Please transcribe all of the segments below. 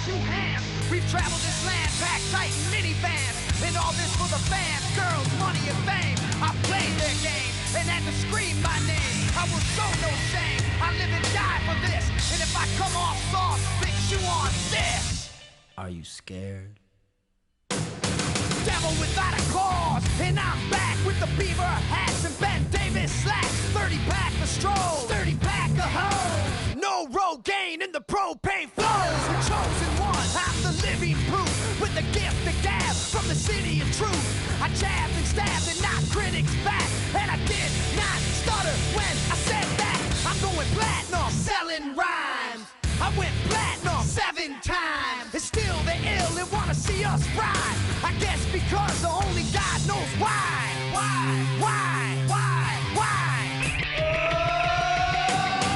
shoe hands. We've traveled this land, packed tight in minivans. And all this for the fans, girls, money and fame. I played their game and had to scream my name. I will show no shame, I live and die for this. And if I come off soft, fix you on this. Are you scared? Devil without a cause, and I'm back with the beaver hats and Ben Davis slacks. 30-pack of stroll, 30-pack of hoes. No Rogaine in the propane flows. The chosen one, I'm the living proof. With the gift of gab from the city of truth. I jabbed and stabbed and knocked critics back. And I did not stutter when I said that. I'm going platinum, selling rhymes. I went platinum 7 times. And still they're ill and wanna see us rise. I guess because only God knows why.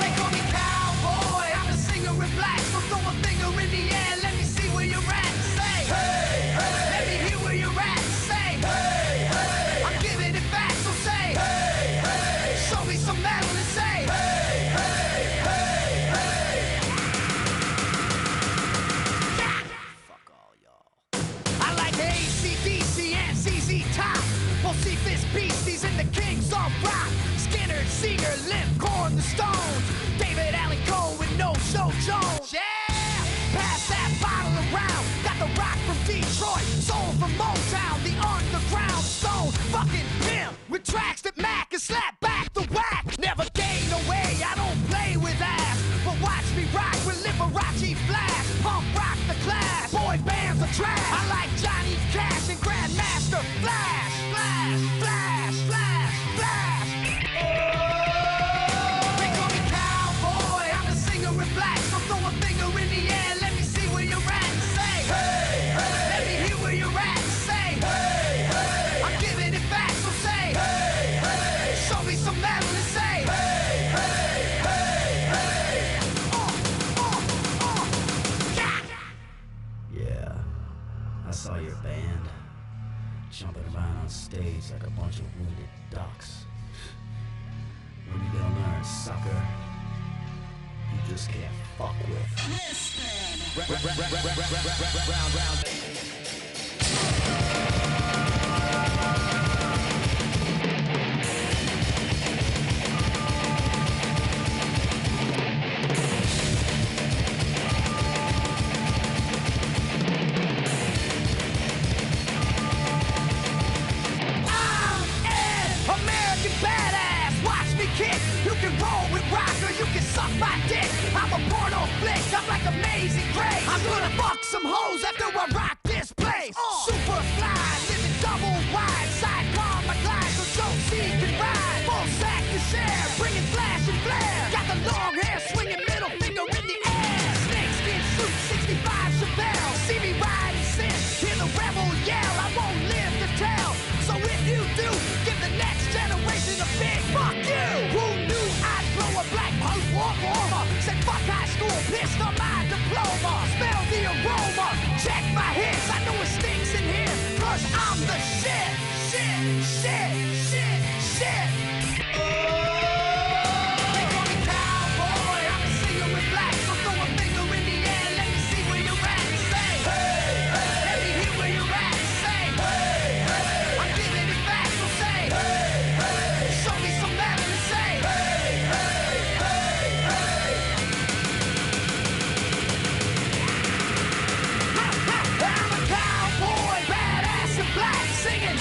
They call me cowboy, I'm a singer in black. So throw a finger in the air, let me see where you're at. Say, hey, hey. Let me hear where you're at. Say, hey, hey. I'm giving it back, so say, hey, hey. Show me some metal and say, hey, hey, hey, hey. Yeah. Fuck all y'all. I like AC/DC and ZZ Top. Bocephus Beasties and the Kings of Rock. Skinner, Seeger, Limp, Corn, the Stones. David Allen Coe and No Show Jones. Yeah! Pass that bottle around. Got the rock from Detroit, soul from Motown, the underground stone. Fucking pimp with tracks that Mac and slap back the whack. Never gain away, I don't play with ass. But watch me rock with Liberace Flash. Punk rock the class, boy bands are trash. I like Johnny Cash and Grandmaster Flash. Flash, flash, flash, flash. They call me cowboy, I'm a singer in black. So throw a finger in the air, let me see where you're at. Say, hey, hey. Let me hear where you're at. Say, hey, hey. I'm giving it back, so say, hey, hey. Show me some metal and say, hey, hey, hey, hey. Yeah, I saw your band jumping around on stage like a bunch of wounded ducks. When you gonna learn, sucker? You just can't fuck with. American badass, watch me kick. You can roll with rock or you can suck my dick. I'm a porno flick, I'm like Amazing Grace. I'm gonna fuck some hoes after I rock this place. Super fly, living double wide. Sidecar my glide so Joe C can ride. Full sack to share, bringing flash and flare. Got the long hair, swinging middle finger in the air. Snakeskin suit, 65 Chevelle. See me ride and sin, hear the rebel yell. I won't live to tell, so if you do, give the next generation a big fuck you. Who knew I'd blow a black post walk over? Said fuck high school, pissed on my diploma. Smell the aroma, check my hits. I know it stinks in here, cause I'm the shit. They call me cowboy, I'm a singer in black. So throw a finger in the air, let me see where you're at. Say, hey, hey. Let me hear where you're at. Say, hey, hey. I'm giving it back, so say, hey, hey. Show me some metal and say, hey, hey, hey, hey. I'm a cowboy, badass and black, singing.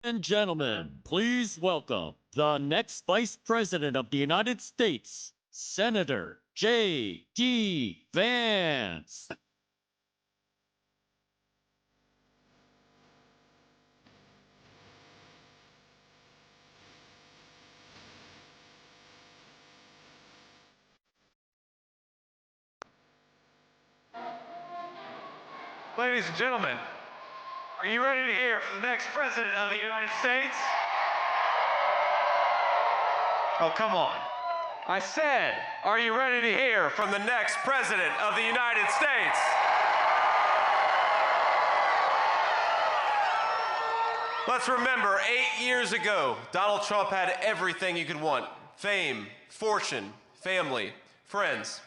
And gentlemen, please welcome the next Vice President of the United States, Senator JD Vance. Ladies and gentlemen, are you ready to hear from the next President of the United States? Oh, come on. I said, are you ready to hear from the next President of the United States? Let's remember, 8 years ago, Donald Trump had everything you could want: fame, fortune, family, friends.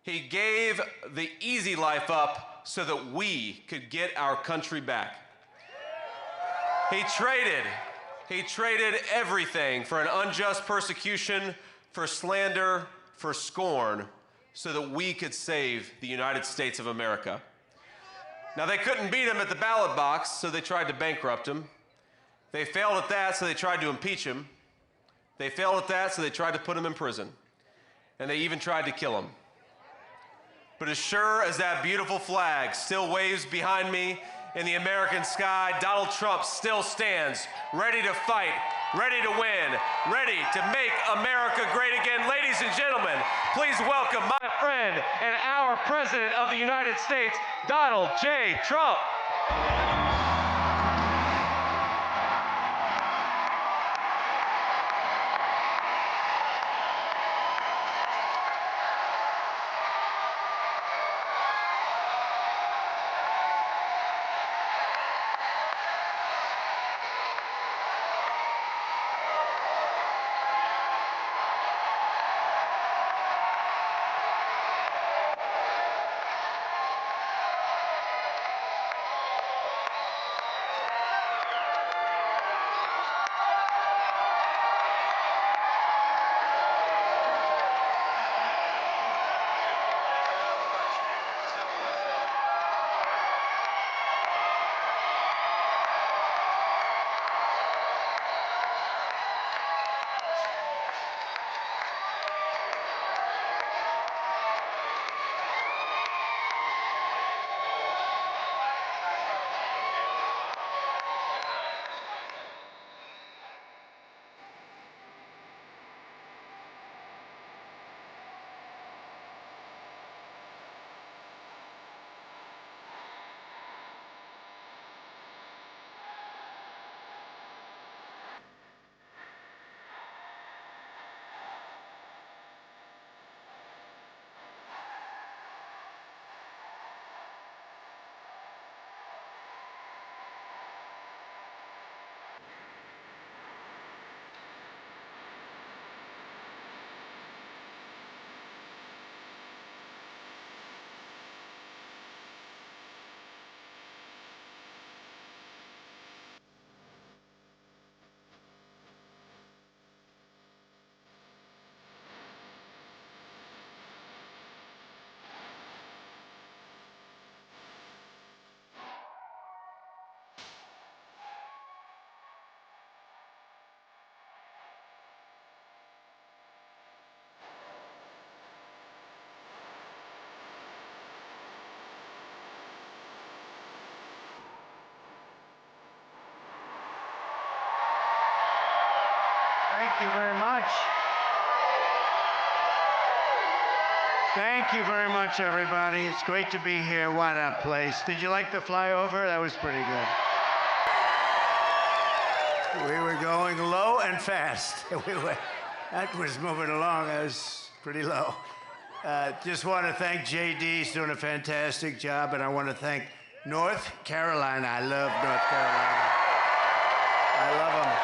He gave the easy life up so that we could get our country back. He traded everything for an unjust persecution, for slander, for scorn, so that we could save the United States of America. Now, they couldn't beat him at the ballot box, so they tried to bankrupt him. They failed at that, so they tried to impeach him. They failed at that, so they tried to put him in prison. And they even tried to kill him. But as sure as that beautiful flag still waves behind me in the American sky, Donald Trump still stands, ready to fight, ready to win, ready to make America great again. Ladies and gentlemen, please welcome my friend and our President of the United States, Donald J. Trump. Thank you very much. Thank you very much, everybody. It's great to be here. What a place. Did you like the flyover? That was pretty good. We were going low and fast. That was moving along. That was pretty low. Just want to thank JD. He's doing a fantastic job. And I want to thank North Carolina. I love North Carolina. I love them.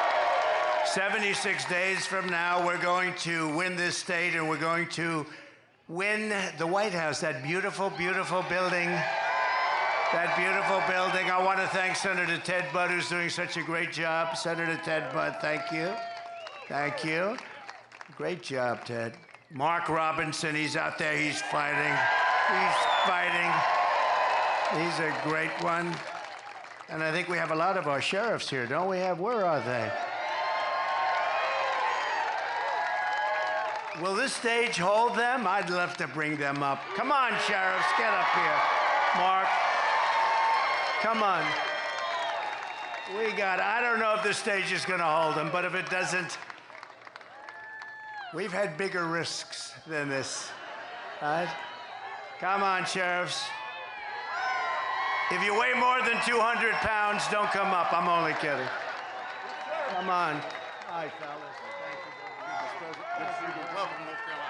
76 days from now, we're going to win this state, and we're going to win the White House, that beautiful, beautiful building. That beautiful building. I want to thank Senator Ted Budd, who's doing such a great job. Senator Ted Budd, thank you. Thank you. Great job, Ted. Mark Robinson, he's out there, he's fighting. He's fighting. He's a great one. And I think we have a lot of our sheriffs here, don't we have? Where are they? Will this stage hold them? I'd love to bring them up. Come on, sheriffs, get up here. Mark, come on. I don't know if this stage is going to hold them, but if it doesn't, we've had bigger risks than this. Right? Come on, sheriffs. If you weigh more than 200 pounds, don't come up. I'm only kidding. Come on. Hi, fellas. Welcome, North Carolina.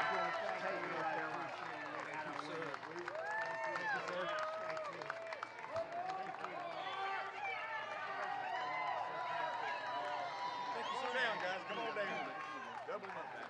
Sit down, guys. Come on down. Double them up now.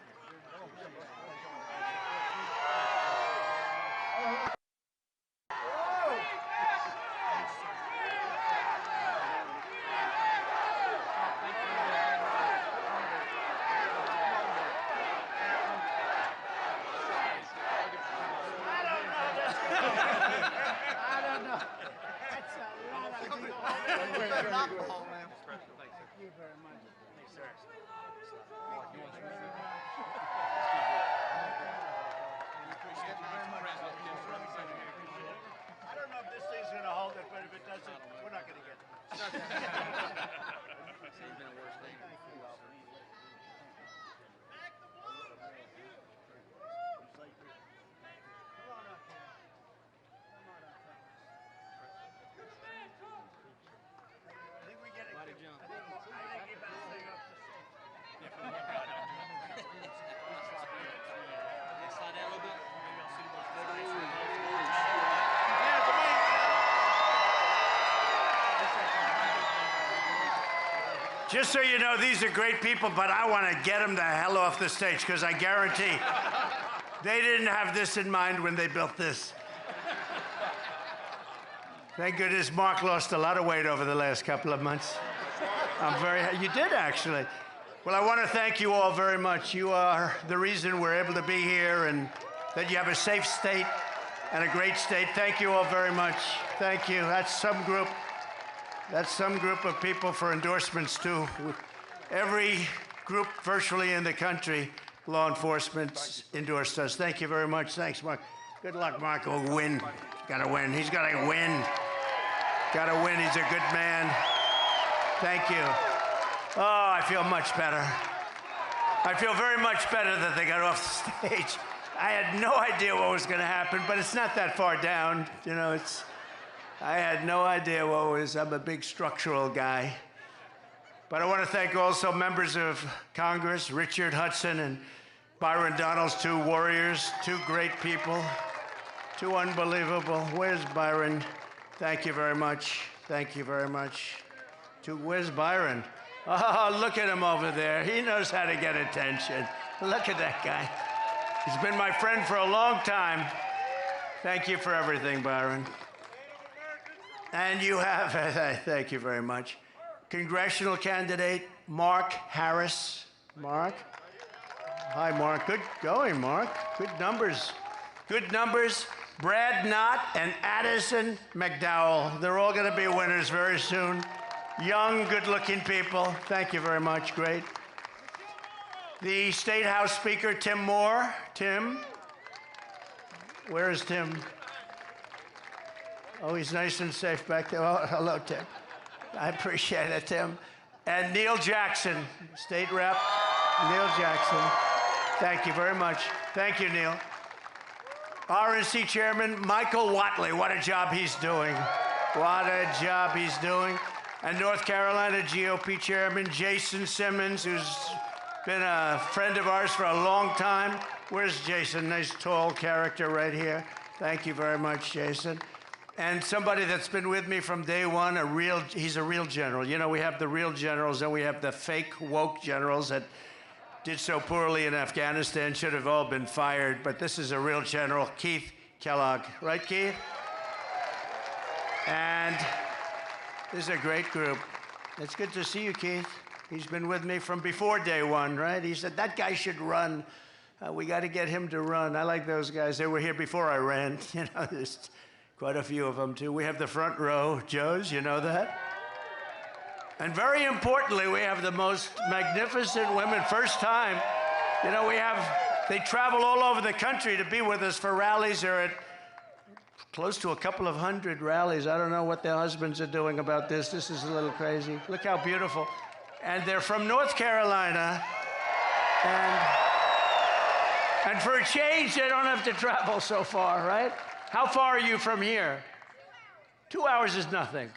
Just so you know, these are great people, but I want to get them the hell off the stage, because I guarantee they didn't have this in mind when they built this. Thank goodness Mark lost a lot of weight over the last couple of months. You did, actually. Well, I want to thank you all very much. You are the reason we're able to be here and that you have a safe state and a great state. Thank you all very much. Thank you. That's some group of people for endorsements, too. Every group virtually in the country, law enforcement endorsed us. Thank you very much. Thanks, Mark. Good luck, Mark. He'll win. Gotta win. He's gotta win. Gotta win. He's a good man. Thank you. Oh, I feel much better. I feel very much better that they got off the stage. I had no idea what was going to happen, but it's not that far down. You know, I had no idea what was. I'm a big structural guy. But I want to thank also members of Congress, Richard Hudson and Byron Donalds, two warriors, two great people, two unbelievable. Where's Byron? Thank you very much. Thank you very much. Where's Byron? Oh, look at him over there. He knows how to get attention. Look at that guy. He's been my friend for a long time. Thank you for everything, Byron. And you have, thank you very much, congressional candidate Mark Harris. Mark? Hi, Mark. Good going, Mark. Good numbers. Good numbers. Brad Knott and Addison McDowell. They're all going to be winners very soon. Young, good-looking people. Thank you very much. Great. The State House Speaker, Tim Moore. Tim? Where is Tim? Oh, he's nice and safe back there. Oh, hello, Tim. I appreciate it, Tim. And Neil Jackson, State Rep. Neil Jackson. Thank you very much. Thank you, Neil. RNC Chairman Michael Whatley. What a job he's doing. What a job he's doing. And North Carolina GOP Chairman Jason Simmons, who's been a friend of ours for a long time. Where's Jason? Nice tall character right here. Thank you very much, Jason. And somebody that's been with me from day one, he's a real general. You know, we have the real generals and we have the fake woke generals that did so poorly in Afghanistan, should have all been fired, but this is a real general, Keith Kellogg. Right, Keith? And this is a great group. It's good to see you, Keith. He's been with me from before day one, right? He said, that guy should run. We got to get him to run. I like those guys. They were here before I ran. You know, there's quite a few of them, too. We have the front row. Joe's, you know that? And very importantly, we have the most magnificent women. First time, you know, they travel all over the country to be with us for rallies. They're at close to a couple of hundred rallies. I don't know what their husbands are doing about this. This is a little crazy. Look how beautiful. And they're from North Carolina. And for a change, they don't have to travel so far, right? How far are you from here? 2 hours is nothing.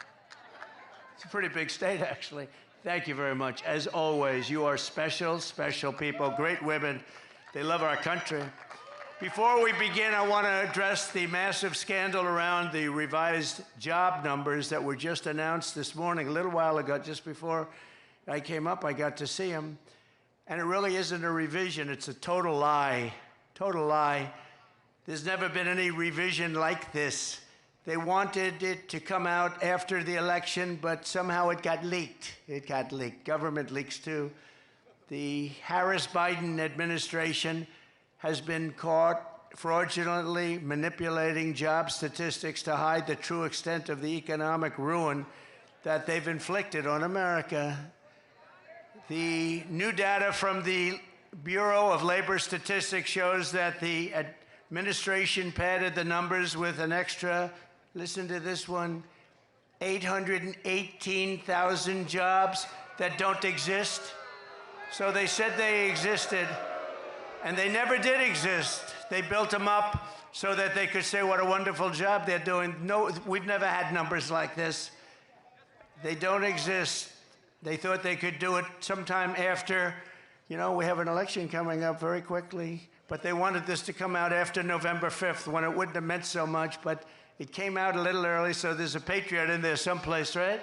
It's a pretty big state, actually. Thank you very much. As always, you are special, special people, great women. They love our country. Before we begin, I want to address the massive scandal around the revised job numbers that were just announced this morning, a little while ago, just before I came up, I got to see them. And it really isn't a revision, it's a total lie. Total lie. There's never been any revision like this. They wanted it to come out after the election, but somehow it got leaked. It got leaked. Government leaks too. The Harris-Biden administration has been caught fraudulently manipulating job statistics to hide the true extent of the economic ruin that they've inflicted on America. The new data from the Bureau of Labor Statistics shows that the administration padded the numbers with an extra, listen to this one, 818,000 jobs that don't exist. So they said they existed, and they never did exist. They built them up so that they could say what a wonderful job they're doing. No, we've never had numbers like this. They don't exist. They thought they could do it sometime after, you know, we have an election coming up very quickly, but they wanted this to come out after November 5th when it wouldn't have meant so much, but it came out a little early, so there's a patriot in there someplace, right?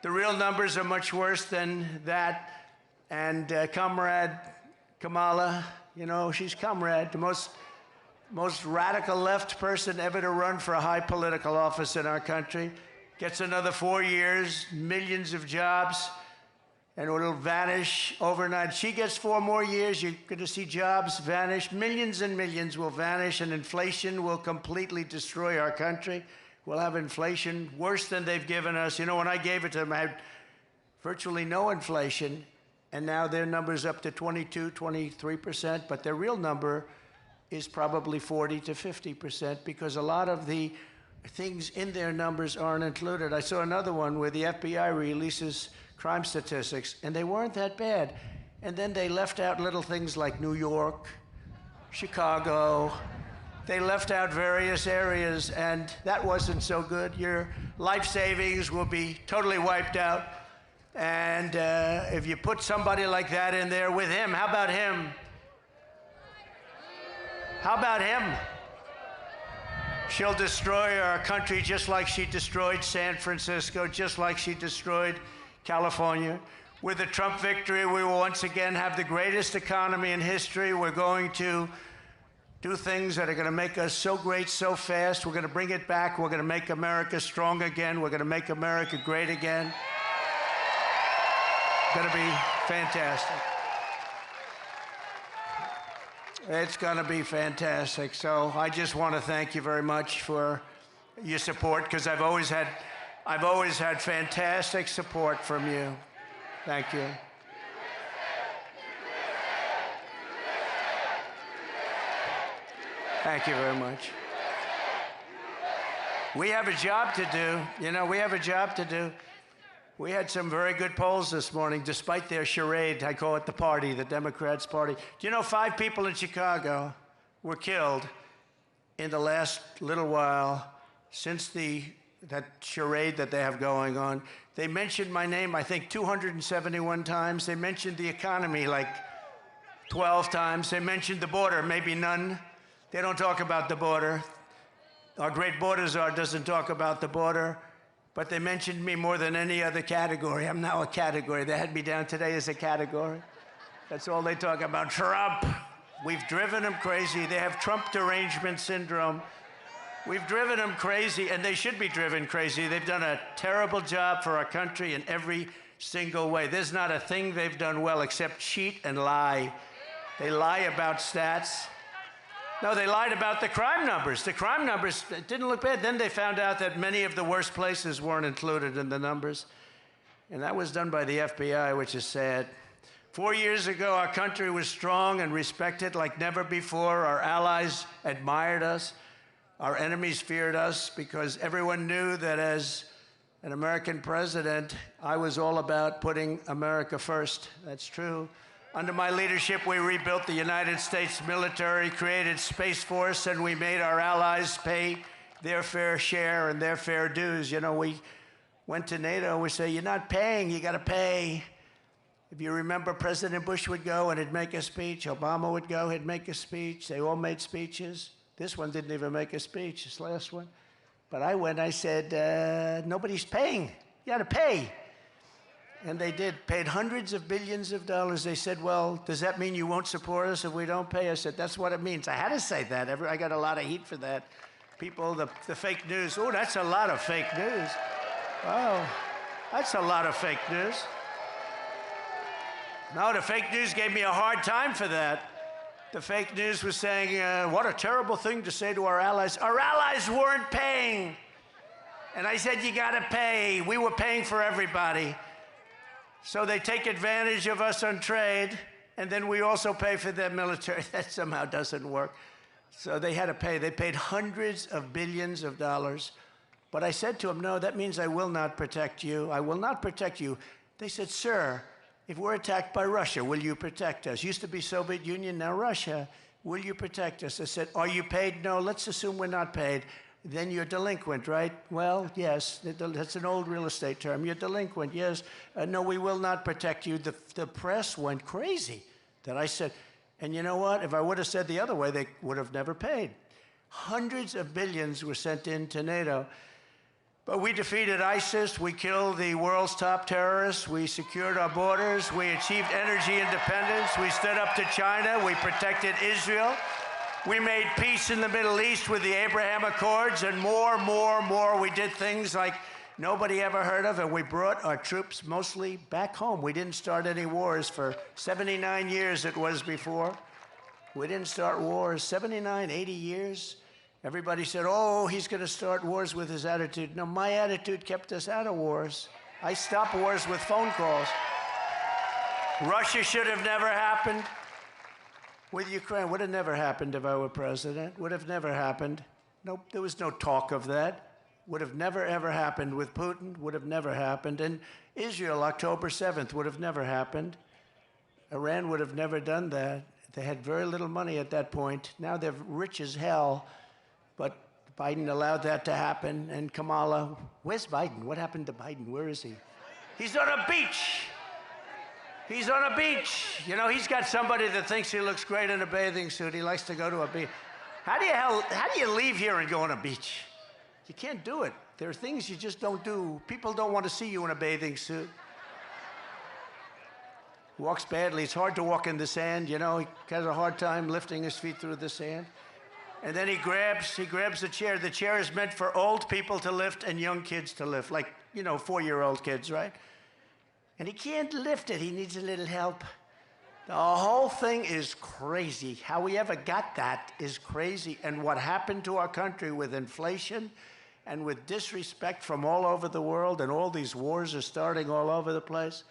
The real numbers are much worse than that. And Comrade Kamala, you know, she's comrade, the most radical left person ever to run for a high political office in our country, gets another 4 years, millions of jobs, and it'll vanish overnight. She gets 4 more years, you're going to see jobs vanish. Millions and millions will vanish, and inflation will completely destroy our country. We'll have inflation worse than they've given us. You know, when I gave it to them, I had virtually no inflation, and now their number's up to 22, 23%, but their real number is probably 40 to 50% because a lot of the things in their numbers aren't included. I saw another one where the FBI releases crime statistics, and they weren't that bad. And then they left out little things like New York, Chicago. They left out various areas, and that wasn't so good. Your life savings will be totally wiped out. And if you put somebody like that in there with him, how about him? How about him? She'll destroy our country just like she destroyed San Francisco, just like she destroyed California. With the Trump victory, we will once again have the greatest economy in history. We're going to do things that are going to make us so great so fast. We're going to bring it back. We're going to make America strong again. We're going to make America great again. It's going to be fantastic. It's going to be fantastic. So I just want to thank you very much for your support, because I've always had fantastic support from you. Thank you. Thank you very much. We have a job to do. You know, we have a job to do. We had some very good polls this morning, despite their charade. I call it the party, the Democrats' party. Do you know 5 people in Chicago were killed in the last little while since that charade that they have going on? They mentioned my name, I think, 271 times. They mentioned the economy like 12 times. They mentioned the border, maybe none. They don't talk about the border. Our great border czar doesn't talk about the border. But they mentioned me more than any other category. I'm now a category. They had me down today as a category. That's all they talk about. Trump. We've driven them crazy. They have Trump derangement syndrome. We've driven them crazy, and they should be driven crazy. They've done a terrible job for our country in every single way. There's not a thing they've done well except cheat and lie. They lie about stats. No, they lied about the crime numbers. The crime numbers didn't look bad. Then they found out that many of the worst places weren't included in the numbers. And that was done by the FBI, which is sad. 4 years ago, our country was strong and respected like never before. Our allies admired us. Our enemies feared us because everyone knew that as an American president, I was all about putting America first. That's true. Under my leadership, we rebuilt the United States military, created Space Force, and we made our allies pay their fair share and their fair dues. You know, we went to NATO, we say, you're not paying, you gotta pay. If you remember, President Bush would go and he'd make a speech. Obama would go, he'd make a speech. They all made speeches. This one didn't even make a speech, this last one. But I went, I said, nobody's paying. You gotta pay. And they did, paid hundreds of billions of dollars. They said, well, does that mean you won't support us if we don't pay? I said, that's what it means. I had to say that. I got a lot of heat for that. People, the fake news, oh, that's a lot of fake news. Oh, that's a lot of fake news. No, the fake news gave me a hard time for that. The fake news was saying, what a terrible thing to say to our allies. Our allies weren't paying. And I said, you gotta pay. We were paying for everybody. So they take advantage of us on trade, and then we also pay for their military. That somehow doesn't work. So they had to pay. They paid hundreds of billions of dollars. But I said to them, no, that means I will not protect you. I will not protect you. They said, sir, if we're attacked by Russia, will you protect us? Used to be Soviet Union, now Russia. Will you protect us? I said, are you paid? No, let's assume we're not paid. Then you're delinquent, right? Well, yes, that's an old real estate term. You're delinquent, yes. No, we will not protect you. The press went crazy that I said, and you know what? If I would have said the other way, they would have never paid. Hundreds of billions were sent into NATO. But we defeated ISIS, we killed the world's top terrorists, we secured our borders, we achieved energy independence, we stood up to China, we protected Israel, we made peace in the Middle East with the Abraham Accords, and more. We did things like nobody ever heard of, and we brought our troops mostly back home. We didn't start any wars for 79 years it was before. We didn't start wars, 79, 80 years. Everybody said, oh, he's going to start wars with his attitude. No, my attitude kept us out of wars. I stopped wars with phone calls. Russia should have never happened. With Ukraine, would have never happened if I were president. Would have never happened. Nope, there was no talk of that. Would have never, ever happened with Putin. Would have never happened. And Israel, October 7th, would have never happened. Iran would have never done that. They had very little money at that point. Now they're rich as hell. But Biden allowed that to happen, and Kamala, where's Biden? What happened to Biden? Where is he? He's on a beach. He's on a beach. You know, he's got somebody that thinks he looks great in a bathing suit. He likes to go to a beach. How do you leave here and go on a beach? You can't do it. There are things you just don't do. People don't want to see you in a bathing suit. Walks badly. It's hard to walk in the sand, you know. He has a hard time lifting his feet through the sand. And then he grabs the chair. The chair is meant for old people to lift and young kids to lift, like, you know, 4-year-old kids, right? And he can't lift it. He needs a little help. The whole thing is crazy. How we ever got that is crazy. And what happened to our country with inflation and with disrespect from all over the world, and all these wars are starting all over the place.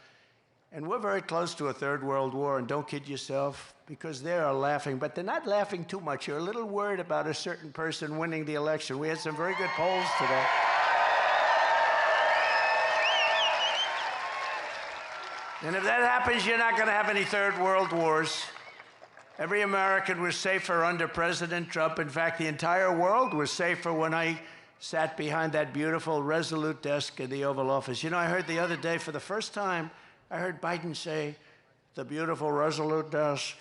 And we're very close to a third world war, and don't kid yourself, because they are laughing, but they're not laughing too much. You're a little worried about a certain person winning the election. We had some very good polls today. And if that happens, you're not going to have any third world wars. Every American was safer under President Trump. In fact, the entire world was safer when I sat behind that beautiful, resolute desk in the Oval Office. You know, I heard the other day, for the first time, I heard Biden say, the beautiful, resolute desk.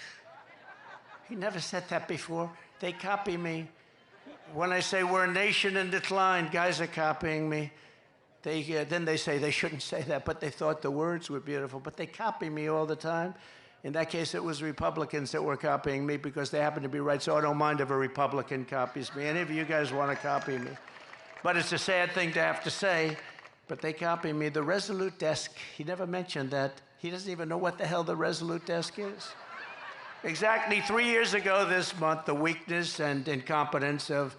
He never said that before. They copy me. When I say we're a nation in decline, guys are copying me. Then they say they shouldn't say that, but they thought the words were beautiful. But they copy me all the time. In that case, it was Republicans that were copying me because they happen to be right, so I don't mind if a Republican copies me. Any of you guys want to copy me. But it's a sad thing to have to say, but they copy me. The resolute desk, he never mentioned that. He doesn't even know what the hell the resolute desk is. Exactly 3 years ago this month, the weakness and incompetence of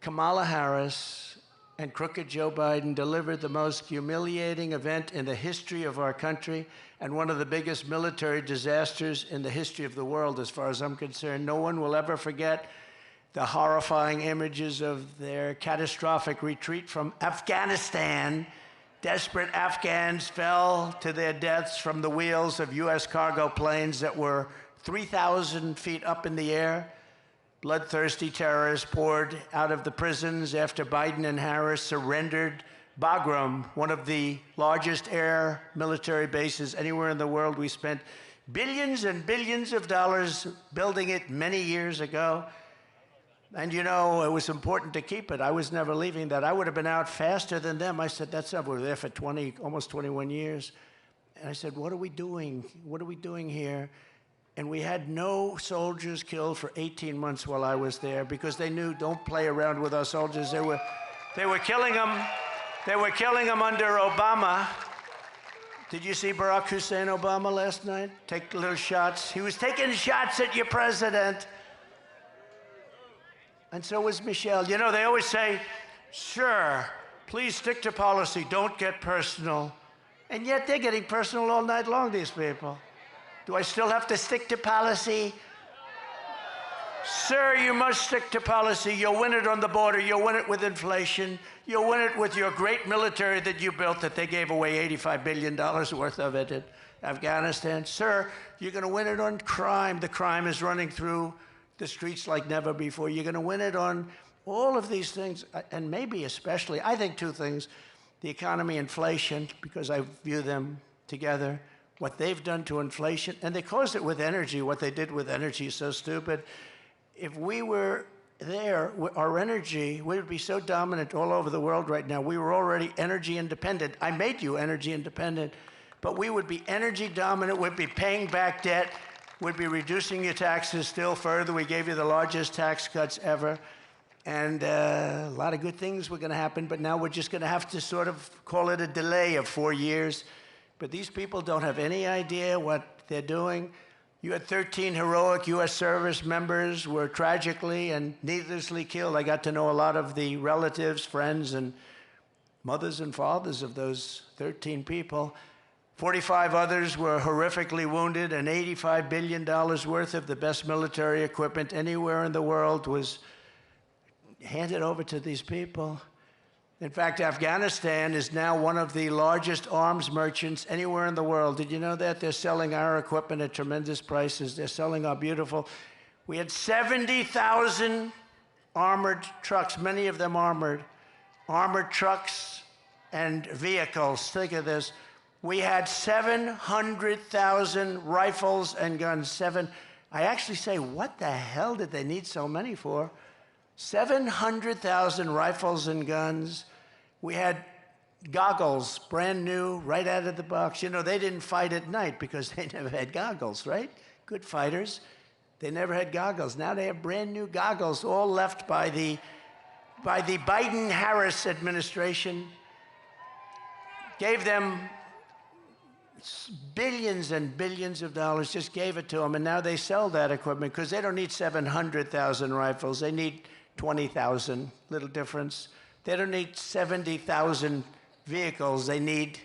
Kamala Harris and crooked Joe Biden delivered the most humiliating event in the history of our country and one of the biggest military disasters in the history of the world, as far as I'm concerned. No one will ever forget the horrifying images of their catastrophic retreat from Afghanistan. Desperate Afghans fell to their deaths from the wheels of U.S. cargo planes that were 3,000 feet up in the air. Bloodthirsty terrorists poured out of the prisons after Biden and Harris surrendered Bagram, one of the largest air military bases anywhere in the world. We spent billions and billions of dollars building it many years ago. And you know, it was important to keep it. I was never leaving that. I would have been out faster than them. I said, that's up. We were there for almost 21 years. And I said, what are we doing? What are we doing here? And we had no soldiers killed for 18 months while I was there because they knew, don't play around with our soldiers. They were killing them. They were killing them under Obama. Did you see Barack Hussein Obama last night? Take little shots. He was taking shots at your president. And so was Michelle. You know, they always say, sure, please stick to policy. Don't get personal. And yet they're getting personal all night long, these people. Do I still have to stick to policy? Sir, you must stick to policy. You'll win it on the border. You'll win it with inflation. You'll win it with your great military that you built that they gave away $85 billion worth of it in Afghanistan. Sir, you're going to win it on crime. The crime is running through the streets like never before. You're going to win it on all of these things, and maybe especially, I think two things, the economy, inflation, because I view them together. What they've done to inflation, and they caused it with energy. What they did with energy is so stupid. If we were there, our energy, we would be so dominant all over the world right now. We were already energy independent. I made you energy independent, but we would be energy dominant. We'd be paying back debt. We'd be reducing your taxes still further. We gave you the largest tax cuts ever. And a lot of good things were going to happen, but now we're just going to have to sort of call it a delay of 4 years. But these people don't have any idea what they're doing. You had 13 heroic U.S. service members were tragically and needlessly killed. I got to know a lot of the relatives, friends, and mothers and fathers of those 13 people. 45 others were horrifically wounded, and $85 billion worth of the best military equipment anywhere in the world was handed over to these people. In fact, Afghanistan is now one of the largest arms merchants anywhere in the world. Did you know that? They're selling our equipment at tremendous prices. They're selling our beautiful. We had 70,000 armored trucks, many of them armored trucks and vehicles. Think of this. We had 700,000 rifles and guns. I actually say, what the hell did they need so many for? 700,000 rifles and guns. We had goggles, brand new, right out of the box. You know, they didn't fight at night because they never had goggles, right? Good fighters. They never had goggles. Now they have brand new goggles, all left by the Biden-Harris administration. Gave them billions and billions of dollars, just gave it to them, and now they sell that equipment because they don't need 700,000 rifles. They need 20,000, little difference. They don't need 70,000 vehicles. They need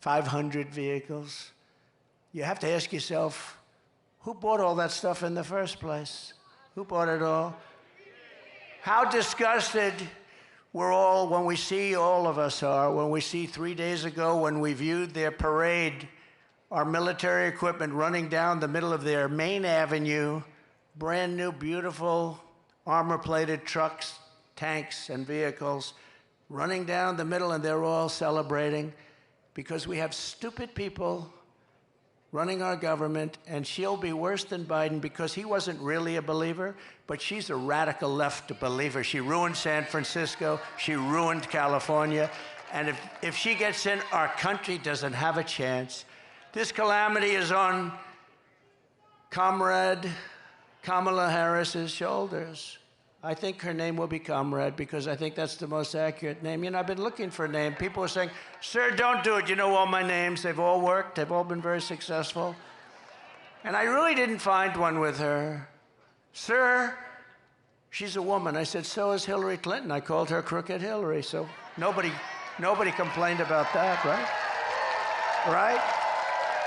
500 vehicles. You have to ask yourself, who bought all that stuff in the first place? Who bought it all? How disgusted we're all when we see, all of us are, when we see 3 days ago when we viewed their parade, our military equipment running down the middle of their main avenue, brand new, beautiful, armor-plated trucks, tanks, and vehicles running down the middle, and they're all celebrating because we have stupid people running our government, and she'll be worse than Biden because he wasn't really a believer, but she's a radical left believer. She ruined San Francisco. She ruined California. And if she gets in, our country doesn't have a chance. This calamity is on Comrade Kamala Harris's shoulders. I think her name will be Comrade because I think that's the most accurate name. You know, I've been looking for a name. People are saying, sir, don't do it. You know all my names. They've all worked. They've all been very successful. And I really didn't find one with her. Sir, She's a woman. I said, so is Hillary Clinton. I called her Crooked Hillary. So nobody complained about that, right? Right?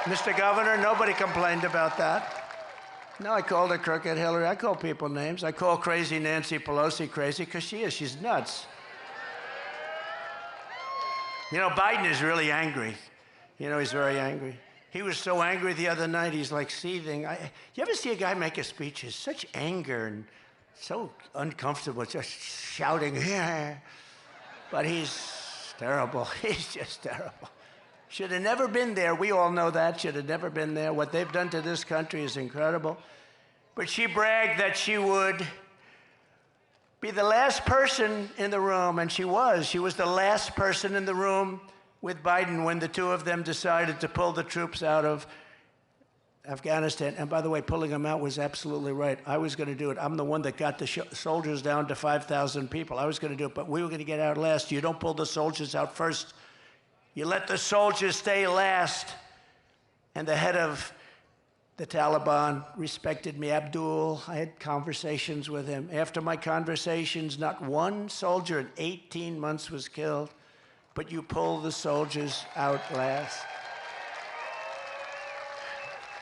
Mr. Governor, nobody complained about that. No, I called her Crooked Hillary. I call people names. I call crazy Nancy Pelosi crazy because she is. She's nuts. You know, Biden is really angry. You know, he's very angry. He was so angry the other night, he's like seething. You ever see a guy make a speech? He's such anger and so uncomfortable, just shouting, yeah. But he's terrible. He's just terrible. Should have never been there. We all know that. Should have never been there. What they've done to this country is incredible. But she bragged that she would be the last person in the room, and she was. She was the last person in the room with Biden when the two of them decided to pull the troops out of Afghanistan. And by the way, pulling them out was absolutely right. I was going to do it. I'm the one that got the soldiers down to 5,000 people. I was going to do it, but we were going to get out last. You don't pull the soldiers out first. You let the soldiers stay last. And the head of the Taliban respected me, Abdul. I had conversations with him. After my conversations, not one soldier in 18 months was killed, but you pull the soldiers out last.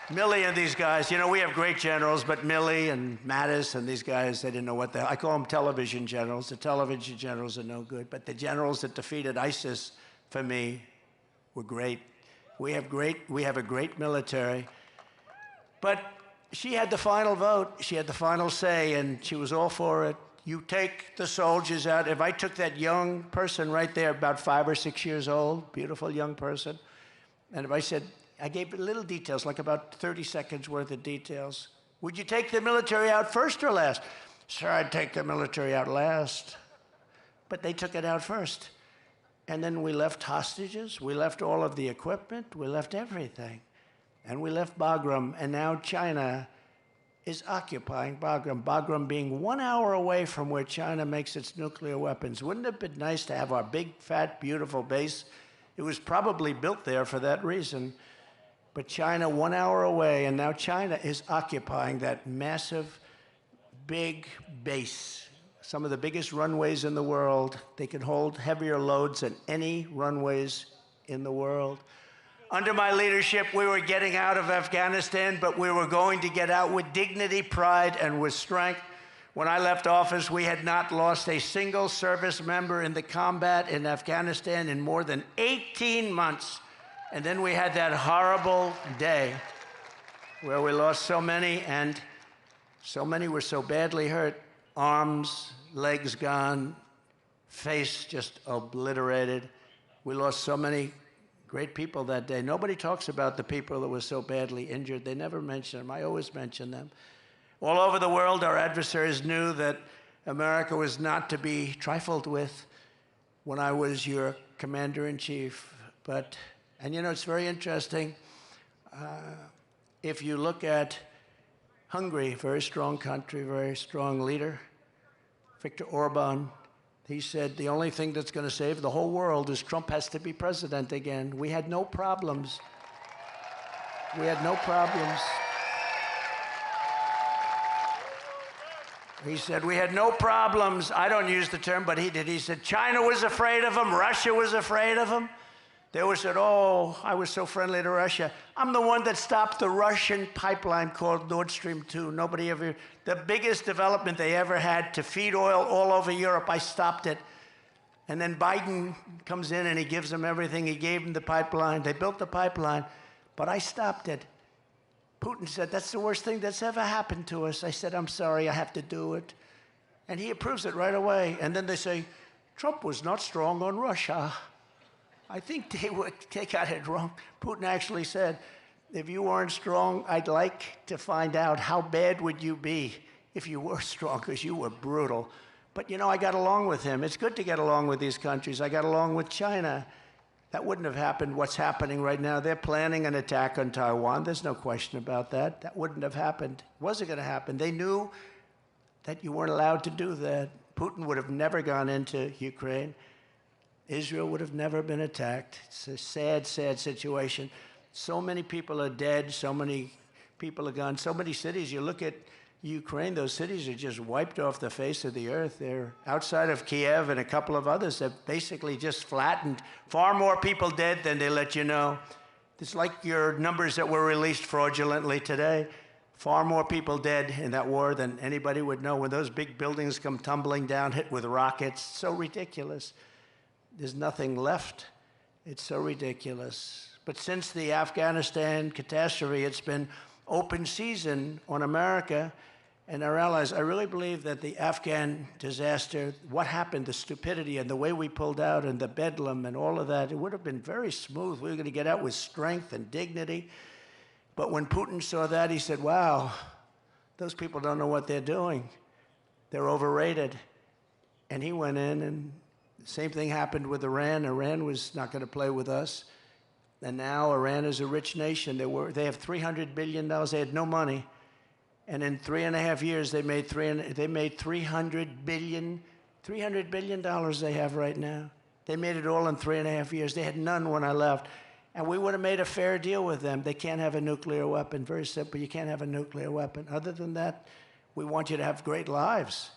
Milley and these guys, you know, we have great generals, but Milley and Mattis and these guys, they didn't know what the hell. I call them television generals. The television generals are no good, but the generals that defeated ISIS, for me, were great. We have a great military. But she had the final vote. She had the final say, and she was all for it. You take the soldiers out. If I took that young person right there, about 5 or 6 years old, beautiful young person, and if I said, I gave little details, like about 30 seconds worth of details. Would you take the military out first or last? Sir, I'd take the military out last. But they took it out first. And then we left hostages, we left all of the equipment, we left everything. And we left Bagram, and now China is occupying Bagram. Bagram being 1 hour away from where China makes its nuclear weapons. Wouldn't it have been nice to have our big, fat, beautiful base? It was probably built there for that reason. But China 1 hour away, and now China is occupying that massive, big base. Some of the biggest runways in the world. They can hold heavier loads than any runways in the world. Under my leadership, we were getting out of Afghanistan, but we were going to get out with dignity, pride, and with strength. When I left office, we had not lost a single service member in the combat in Afghanistan in more than 18 months. And then we had that horrible day where we lost so many, and so many were so badly hurt. Arms, legs gone, face just obliterated. We lost so many great people that day. Nobody talks about the people that were so badly injured. They never mention them. I always mention them. All over the world, our adversaries knew that America was not to be trifled with when I was your commander-in-chief. And you know, it's very interesting. If you look at Hungary, very strong country, very strong leader, Viktor Orban, he said the only thing that's going to save the whole world is Trump has to be president again. We had no problems. We had no problems. He said, we had no problems. I don't use the term, but he did. He said, China was afraid of him. Russia was afraid of him. They always said, oh, I was so friendly to Russia. I'm the one that stopped the Russian pipeline called Nord Stream 2. Nobody ever, the biggest development they ever had to feed oil all over Europe, I stopped it. And then Biden comes in and he gives them everything. He gave them the pipeline. They built the pipeline, but I stopped it. Putin said, that's the worst thing that's ever happened to us. I said, I'm sorry, I have to do it. And he approves it right away. And then they say, Trump was not strong on Russia. I think they got it wrong. Putin actually said, if you weren't strong, I'd like to find out how bad would you be if you were strong, because you were brutal. But you know, I got along with him. It's good to get along with these countries. I got along with China. That wouldn't have happened. What's happening right now, they're planning an attack on Taiwan. There's no question about that. That wouldn't have happened. It wasn't going to happen. They knew that you weren't allowed to do that. Putin would have never gone into Ukraine. Israel would have never been attacked. It's a sad, sad situation. So many people are dead. So many people are gone. So many cities. You look at Ukraine, those cities are just wiped off the face of the earth. They're outside of Kiev and a couple of others have basically just flattened. Far more people dead than they let you know. It's like your numbers that were released fraudulently today. Far more people dead in that war than anybody would know. When those big buildings come tumbling down, hit with rockets, so ridiculous. There's nothing left. It's so ridiculous. But since the Afghanistan catastrophe, it's been open season on America and our allies. I really believe that the Afghan disaster, what happened, the stupidity and the way we pulled out and the bedlam and all of that, it would have been very smooth. We were going to get out with strength and dignity. But when Putin saw that, he said, wow, those people don't know what they're doing. They're overrated. And he went in, and the same thing happened with Iran. Iran was not going to play with us. And now Iran is a rich nation. They have $300 billion. They had no money. And in 3.5 years, they made $300 billion they have right now. They made it all in 3.5 years. They had none when I left. And we would have made a fair deal with them. They can't have a nuclear weapon. Very simple. You can't have a nuclear weapon. Other than that, we want you to have great lives.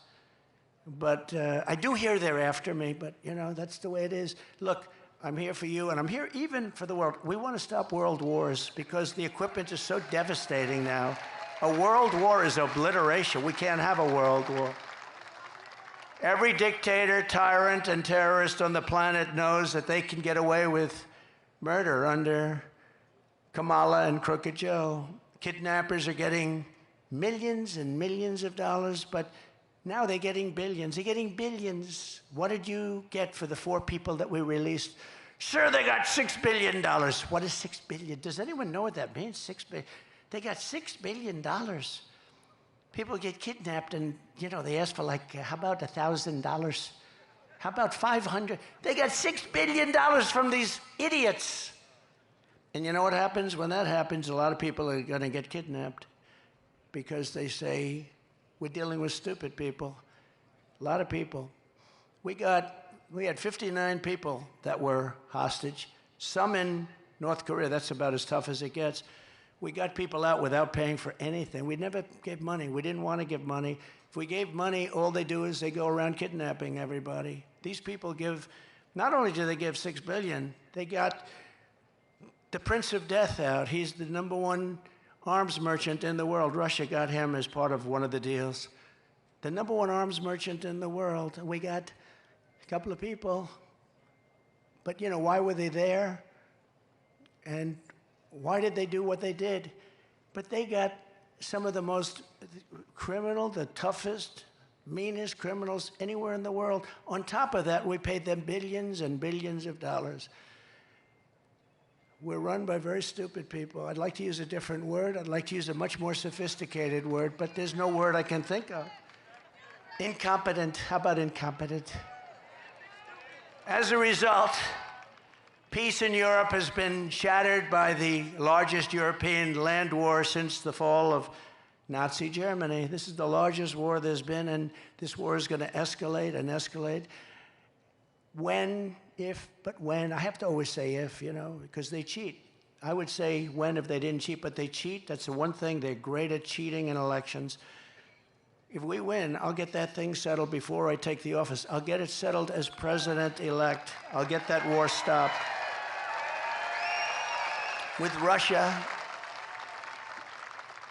But I do hear they're after me, but you know, that's the way it is. Look, I'm here for you, and I'm here even for the world. We want to stop world wars because the equipment is so devastating now. A world war is obliteration. We can't have a world war. Every dictator, tyrant, and terrorist on the planet knows that they can get away with murder under Kamala and Crooked Joe. Kidnappers are getting millions and millions of dollars, but now they're getting billions. They're getting billions. What did you get for the 4 people that we released? Sure, they got $6 billion. What is $6 billion? Does anyone know what that means? $6 billion. They got $6 billion. People get kidnapped and, you know, they ask for like, how about $1,000? How about 500? They got $6 billion from these idiots. And you know what happens? When that happens, a lot of people are going to get kidnapped because they say, we're dealing with stupid people. A lot of people. We had 59 people that were hostage, some in North Korea. That's about as tough as it gets. We got people out without paying for anything. We never gave money. We didn't want to give money. If we gave money, all they do is they go around kidnapping everybody. These people give, not only do they give $6 billion, they got the Prince of Death out. He's the #1 arms merchant in the world. Russia got him as part of one of the deals. The #1 arms merchant in the world. We got a couple of people. But, you know, why were they there? And why did they do what they did? But they got some of the most criminal, the toughest, meanest criminals anywhere in the world. On top of that, we paid them billions and billions of dollars. We're run by very stupid people. I'd like to use a different word. I'd like to use a much more sophisticated word, but there's no word I can think of. Incompetent. How about incompetent? As a result, peace in Europe has been shattered by the largest European land war since the fall of Nazi Germany. This is the largest war there's been, and this war is going to escalate and escalate. When, if, but when. I have to always say if, you know, because they cheat. I would say when if they didn't cheat, but they cheat. That's the one thing. They're great at cheating in elections. If we win, I'll get that thing settled before I take the office. I'll get it settled as president-elect. I'll get that war stopped. With Russia,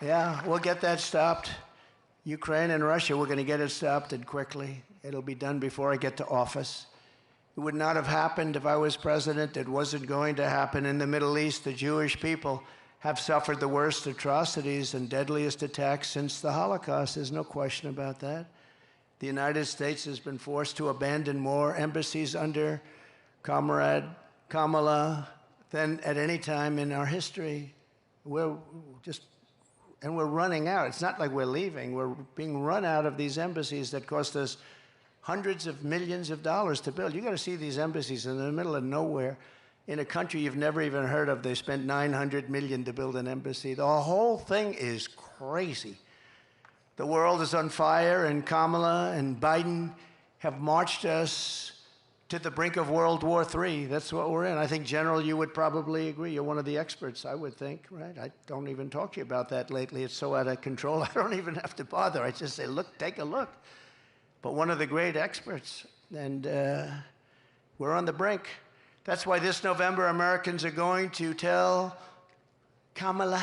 yeah, we'll get that stopped. Ukraine and Russia, we're going to get it stopped, and quickly. It'll be done before I get to office. It would not have happened if I was president. It wasn't going to happen. In the Middle East, the Jewish people have suffered the worst atrocities and deadliest attacks since the Holocaust. There's no question about that. The United States has been forced to abandon more embassies under Comrade Kamala than at any time in our history. We're running out. It's not like we're leaving. We're being run out of these embassies that cost us hundreds of millions of dollars to build. You got to see these embassies in the middle of nowhere in a country you've never even heard of. They spent $900 million to build an embassy. The whole thing is crazy. The world is on fire, and Kamala and Biden have marched us to the brink of World War III. That's what we're in. I think, General, you would probably agree. You're one of the experts, I would think, right? I don't even talk to you about that lately. It's so out of control, I don't even have to bother. I just say, look, take a look. But one of the great experts, and we're on the brink. That's why this November, Americans are going to tell Kamala,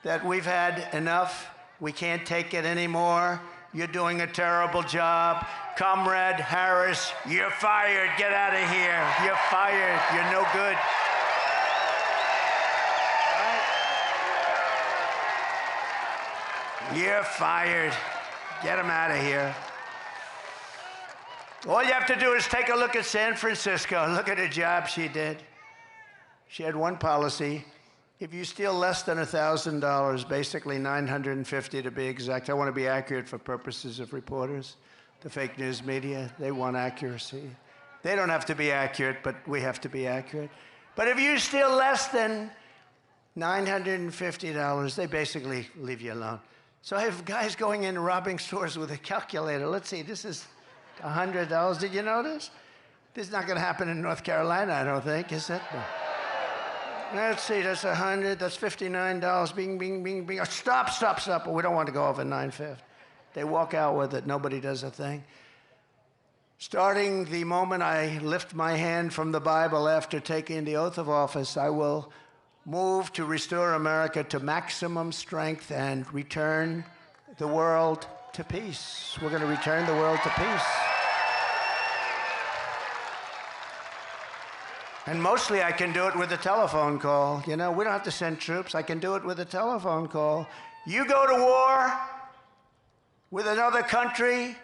that we've had enough. We can't take it anymore. You're doing a terrible job. Comrade Harris, you're fired. Get out of here. You're fired. You're no good. Right? You're fired. Get him out of here. All you have to do is take a look at San Francisco. Look at the job she did. She had one policy. If you steal less than $1,000, basically $950 to be exact, I want to be accurate for purposes of reporters. The fake news media, they want accuracy. They don't have to be accurate, but we have to be accurate. But if you steal less than $950, they basically leave you alone. So I have guys going in robbing stores with a calculator. Let's see, this is $100. Did you notice? This is not going to happen in North Carolina, I don't think, is it? No. Let's see, that's 100, that's $59. Bing, bing, bing, bing. Stop. But we don't want to go over $950. They walk out with it. Nobody does a thing. Starting the moment I lift my hand from the Bible after taking the oath of office, I will move to restore America to maximum strength and return the world to peace. We're going to return the world to peace. And mostly I can do it with a telephone call. You know, we don't have to send troops. I can do it with a telephone call. You go to war with another country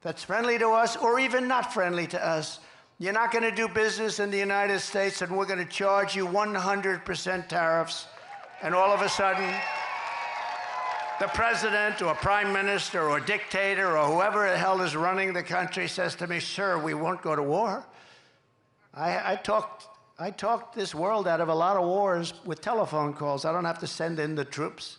that's friendly to us or even not friendly to us. You're not going to do business in the United States, and we're going to charge you 100% tariffs. And all of a sudden, the president or prime minister or dictator or whoever the hell is running the country says to me, sir, we won't go to war. I talked this world out of a lot of wars with telephone calls. I don't have to send in the troops.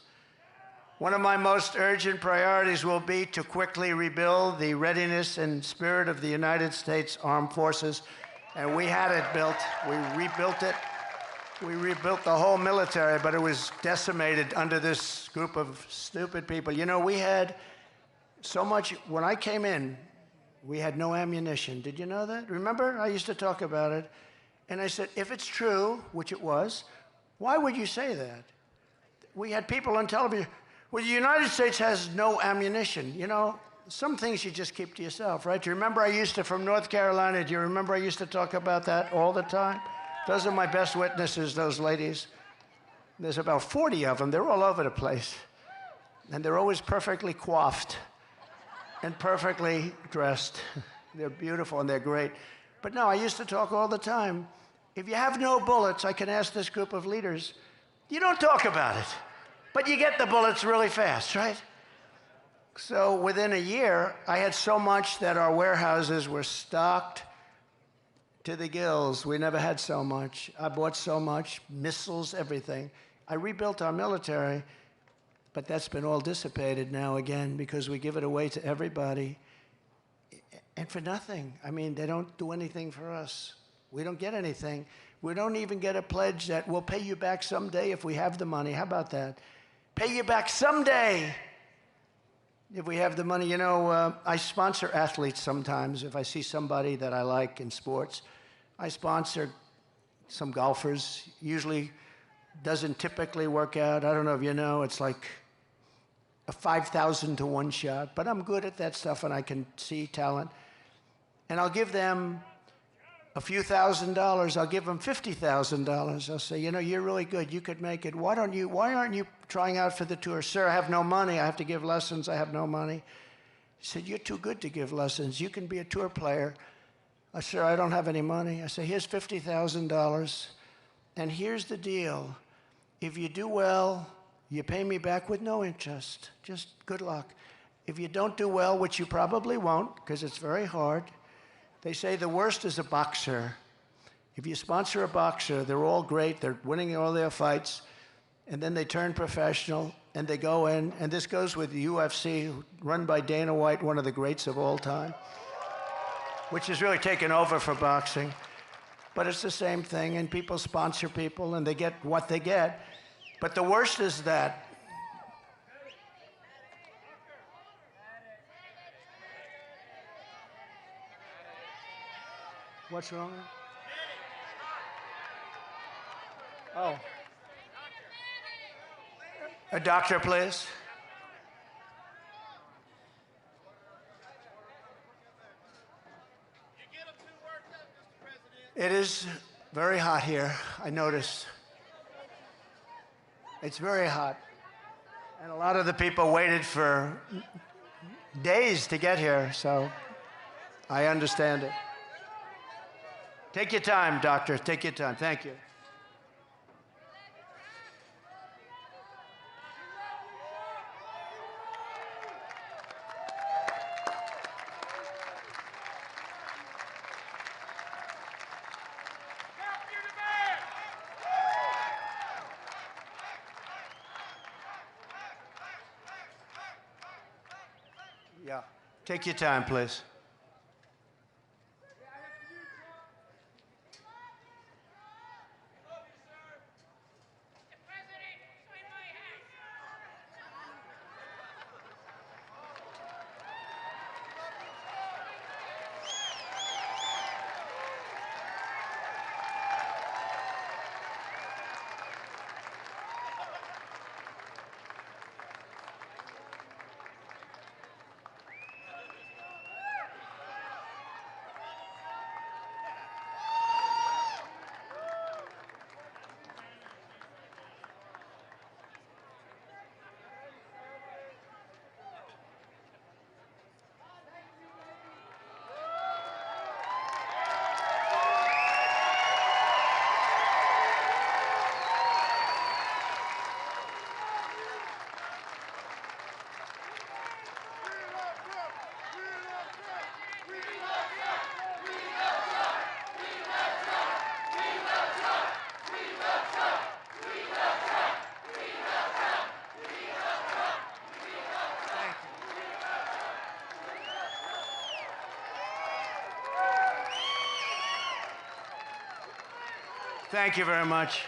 One of my most urgent priorities will be to quickly rebuild the readiness and spirit of the United States Armed Forces. And we had it built. We rebuilt it. We rebuilt the whole military, but it was decimated under this group of stupid people. You know, we had so much, when I came in, we had no ammunition. Did you know that? Remember? I used to talk about it. And I said, if it's true, which it was, why would you say that? We had people on television, well, the United States has no ammunition. You know, some things you just keep to yourself, right? Do you remember I used to, from North Carolina, do you remember I used to talk about that all the time? Those are my best witnesses, those ladies. There's about 40 of them. They're all over the place. And they're always perfectly coiffed and perfectly dressed. They're beautiful and they're great. But no, I used to talk all the time. If you have no bullets, I can ask this group of leaders, you don't talk about it, but you get the bullets really fast, right? So within a year, I had so much that our warehouses were stocked to the gills. We never had so much. I bought so much, missiles, everything. I rebuilt our military. But that's been all dissipated now again because we give it away to everybody and for nothing. I mean, they don't do anything for us. We don't get anything. We don't even get a pledge that we'll pay you back someday if we have the money. How about that? Pay you back someday if we have the money. You know, I sponsor athletes sometimes. If I see somebody that I like in sports, I sponsor some golfers. Usually doesn't typically work out. I don't know if you know, it's like a 5,000 to 1 shot, but I'm good at that stuff and I can see talent. And I'll give them a few $1,000s. I'll give them $50,000. I'll say, you know, you're really good. You could make it. Why aren't you trying out for the tour? Sir, I have no money. I have to give lessons. I have no money. He said, you're too good to give lessons. You can be a tour player. I said, I don't have any money. I say, here's $50,000. And here's the deal. If you do well, you pay me back with no interest. Just good luck. If you don't do well, which you probably won't, because it's very hard, they say the worst is a boxer. If you sponsor a boxer, they're all great, they're winning all their fights, and then they turn professional, and they go in, and this goes with the UFC, run by Dana White, one of the greats of all time. which has really taken over for boxing. But it's the same thing, and people sponsor people, and they get what they get. But the worst is that what's wrong? Oh. A doctor, please. It is very hot here, I noticed. It's very hot. And a lot of the people waited for days to get here, so I understand it. Take your time, doctor, take your time. Thank you. Yeah, take your time, please. Thank you very much.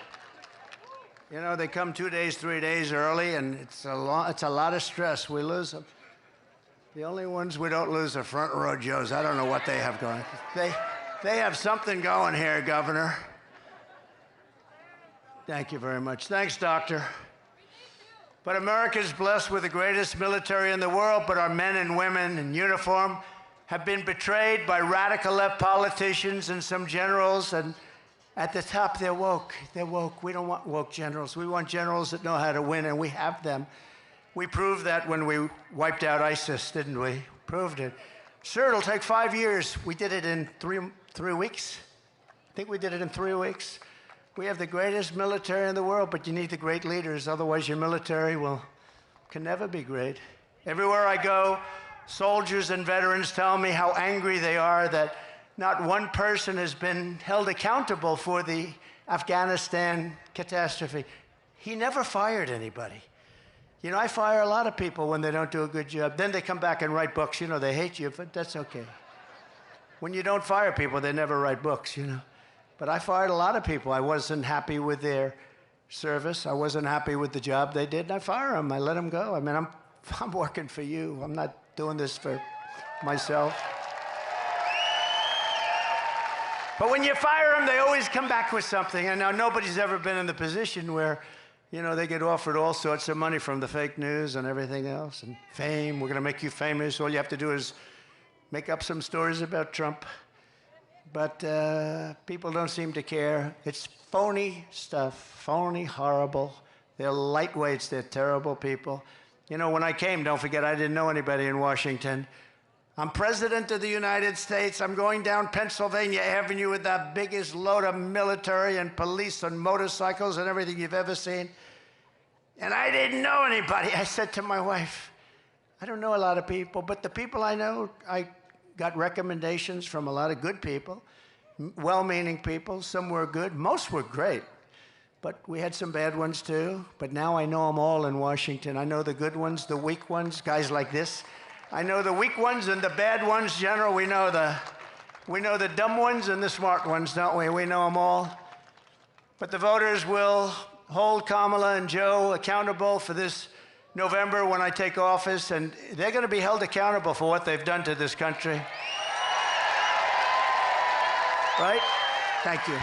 You know, they come 2 days, 3 days early, and it's a lot of stress. We lose them. The only ones we don't lose are front row Joes. I don't know what they have going. They have something going here, Governor. Thank you very much. Thanks, Doctor. But America's blessed with the greatest military in the world, but our men and women in uniform have been betrayed by radical left politicians and some generals, and at the top, they're woke. They're woke. We don't want woke generals. We want generals that know how to win, and we have them. We proved that when we wiped out ISIS, didn't we? Proved it. Sir, it'll take 5 years. We did it in three weeks. I think we did it in 3 weeks. We have the greatest military in the world, but you need the great leaders. Otherwise, your military can never be great. Everywhere I go, soldiers and veterans tell me how angry they are that not one person has been held accountable for the Afghanistan catastrophe. He never fired anybody. You know, I fire a lot of people when they don't do a good job. Then they come back and write books. You know, they hate you, but that's okay. When you don't fire people, they never write books, you know. But I fired a lot of people. I wasn't happy with their service. I wasn't happy with the job they did, and I fire them. I let them go. I mean, I'm working for you. I'm not doing this for myself. But when you fire them, they always come back with something. And now nobody's ever been in the position where, you know, they get offered all sorts of money from the fake news and everything else, and fame. We're going to make you famous. All you have to do is make up some stories about Trump. But people don't seem to care. It's phony stuff, phony, horrible. They're lightweights. They're terrible people. You know, when I came, don't forget, I didn't know anybody in Washington. I'm President of the United States. I'm going down Pennsylvania Avenue with the biggest load of military and police and motorcycles and everything you've ever seen. And I didn't know anybody. I said to my wife, I don't know a lot of people, but the people I know, I got recommendations from a lot of good people, well-meaning people. Some were good. Most were great. But we had some bad ones too. But now I know them all in Washington. I know the good ones, the weak ones, guys like this. I know the weak ones and the bad ones, General. We know We know the dumb ones and the smart ones, don't we? We know them all. But the voters will hold Kamala and Joe accountable for this November when I take office, and they're going to be held accountable for what they've done to this country. Right? Thank you.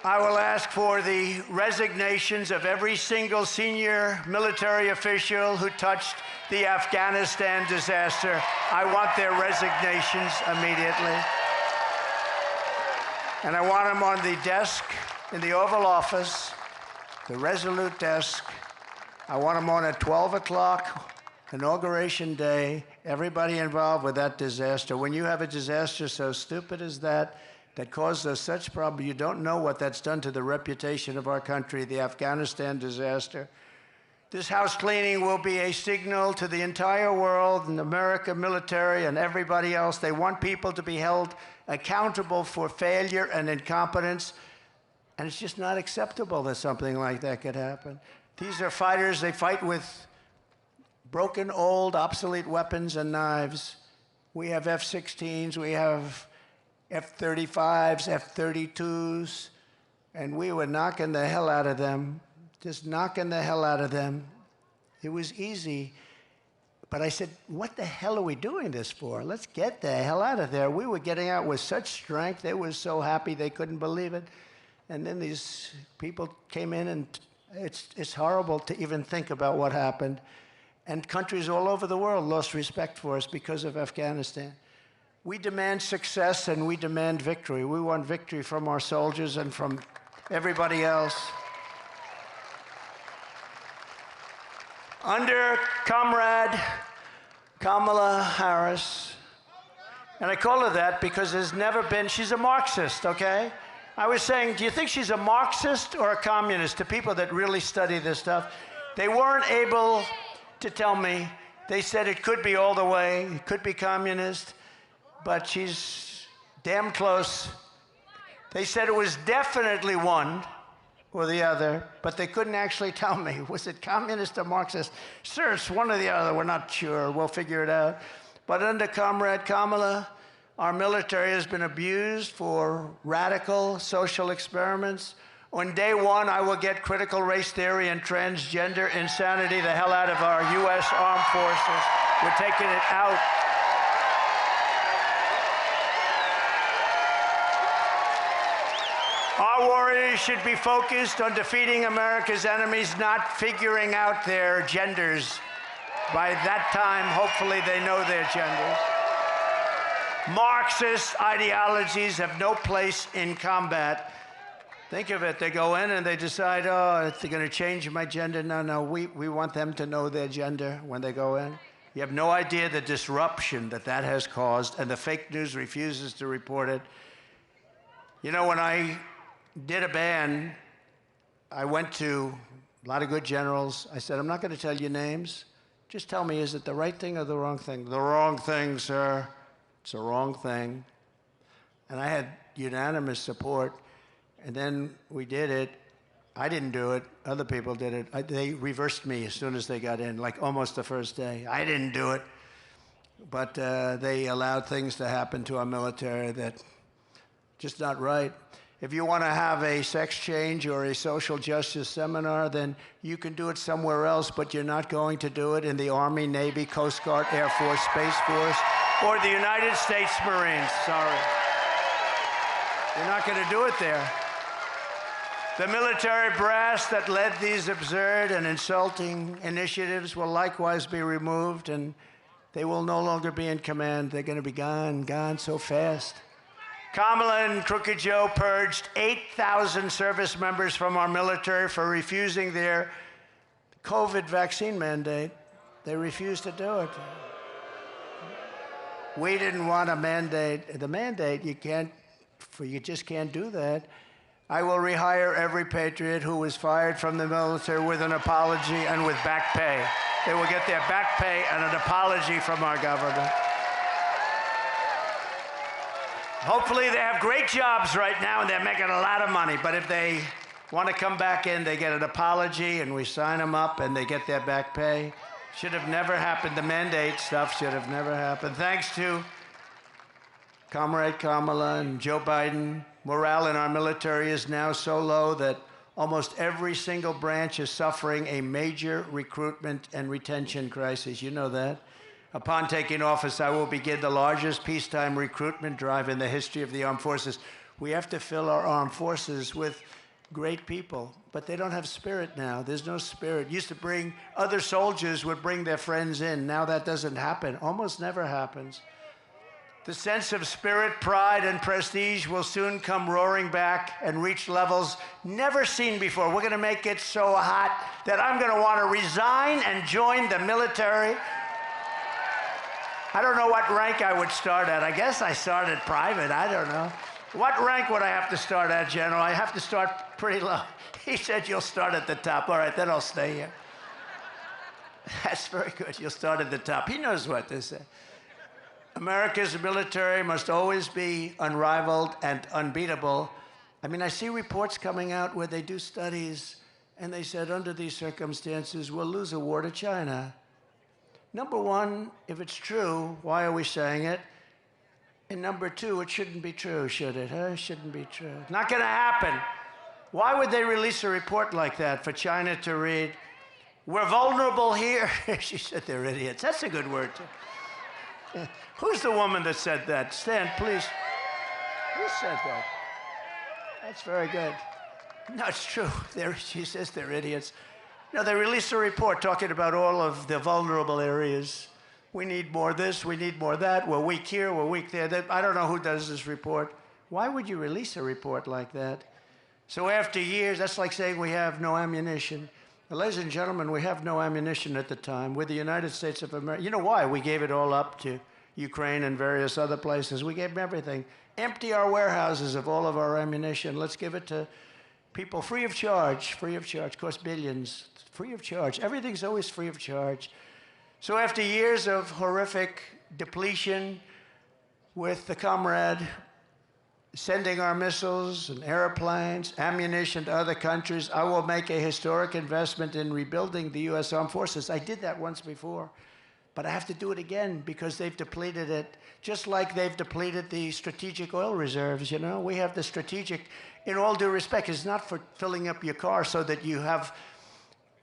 I will ask for the resignations of every single senior military official who touched the Afghanistan disaster. I want their resignations immediately. And I want them on the desk in the Oval Office, the Resolute desk. I want them on at 12 o'clock, Inauguration Day, everybody involved with that disaster. When you have a disaster so stupid as that caused us such problems, you don't know what that's done to the reputation of our country, the Afghanistan disaster. This house cleaning will be a signal to the entire world and America, military, and everybody else. They want people to be held accountable for failure and incompetence, and it's just not acceptable that something like that could happen. These are fighters. They fight with broken, old, obsolete weapons and knives. We have F-16s, we have F-35s, F-32s, and we were knocking the hell out of them, just knocking the hell out of them. It was easy, but I said, what the hell are we doing this for? Let's get the hell out of there. We were getting out with such strength. They were so happy they couldn't believe it. And then these people came in, and it's horrible to even think about what happened. And countries all over the world lost respect for us because of Afghanistan. We demand success and we demand victory. We want victory from our soldiers and from everybody else. Under Comrade Kamala Harris, and I call her that because there's never been, she's a Marxist, okay? I was saying, do you think she's a Marxist or a communist? To people that really study this stuff, they weren't able to tell me. They said it could be all the way, it could be communist, but she's damn close. They said it was definitely one or the other, but they couldn't actually tell me. Was it communist or Marxist? Sir, it's one or the other. We're not sure. We'll figure it out. But under Comrade Kamala, our military has been abused for radical social experiments. On day one, I will get critical race theory and transgender insanity the hell out of our U.S. armed forces. We're taking it out. Our warriors should be focused on defeating America's enemies, not figuring out their genders. By that time, hopefully they know their genders. Marxist ideologies have no place in combat. Think of it, they go in and they decide, oh, they're gonna change my gender. No, we want them to know their gender when they go in. You have no idea the disruption that has caused, and the fake news refuses to report it. You know, when I did a ban, I went to a lot of good generals. I said, I'm not gonna tell you names. Just tell me, is it the right thing or the wrong thing? The wrong thing, sir. It's the wrong thing. And I had unanimous support. And then we did it. I didn't do it. Other people did it. They reversed me as soon as they got in, like almost the first day. I didn't do it. But they allowed things to happen to our military that just not right. If you want to have a sex change or a social justice seminar, then you can do it somewhere else, but you're not going to do it in the Army, Navy, Coast Guard, Air Force, Space Force, or the United States Marines. Sorry. You're not going to do it there. The military brass that led these absurd and insulting initiatives will likewise be removed, and they will no longer be in command. They're going to be gone so fast. Kamala and Crooked Joe purged 8,000 service members from our military for refusing their COVID vaccine mandate. They refused to do it. We didn't want a mandate. The mandate, you just can't do that. I will rehire every patriot who was fired from the military with an apology and with back pay. They will get their back pay and an apology from our government. Hopefully they have great jobs right now and they're making a lot of money, but if they want to come back in, they get an apology and we sign them up and they get their back pay. Should have never happened. The mandate stuff should have never happened. Thanks to Comrade Kamala and Joe Biden, morale in our military is now so low that almost every single branch is suffering a major recruitment and retention crisis. You know that. Upon taking office, I will begin the largest peacetime recruitment drive in the history of the armed forces. We have to fill our armed forces with great people, but they don't have spirit now. There's no spirit. Used to bring, other soldiers would bring their friends in. Now that doesn't happen. Almost never happens. The sense of spirit, pride, and prestige will soon come roaring back and reach levels never seen before. We're going to make it so hot that I'm going to want to resign and join the military. I don't know what rank I would start at. I guess I started private. I don't know. What rank would I have to start at, General? I have to start pretty low. He said you'll start at the top. All right, then I'll stay here. That's very good. You'll start at the top. He knows what to say. America's military must always be unrivaled and unbeatable. I mean, I see reports coming out where they do studies, and they said under these circumstances, we'll lose a war to China. Number one, if it's true, why are we saying it? And number two, it shouldn't be true, should it? It shouldn't be true. Not going to happen. Why would they release a report like that for China to read? We're vulnerable here. She said they're idiots. That's a good word, too. Who's the woman that said that? Stand, please. Who said that? That's very good. No, it's true. She says they're idiots. No, they released a report talking about all of the vulnerable areas. We need more this, we need more that. We're weak here, we're weak there. I don't know who does this report. Why would you release a report like that? So after years, that's like saying we have no ammunition. Well, ladies and gentlemen, we have no ammunition at the time. We're the United States of America. You know why? We gave it all up to Ukraine and various other places. We gave them everything. Empty our warehouses of all of our ammunition. Let's give it to people free of charge. Free of charge. Cost billions. Free of charge. Everything's always free of charge. So after years of horrific depletion with the comrade sending our missiles and airplanes, ammunition to other countries, I will make a historic investment in rebuilding the U.S. Armed Forces. I did that once before, but I have to do it again because they've depleted it, just like they've depleted the strategic oil reserves, you know? We have the strategic, in all due respect, it's not for filling up your car so that you have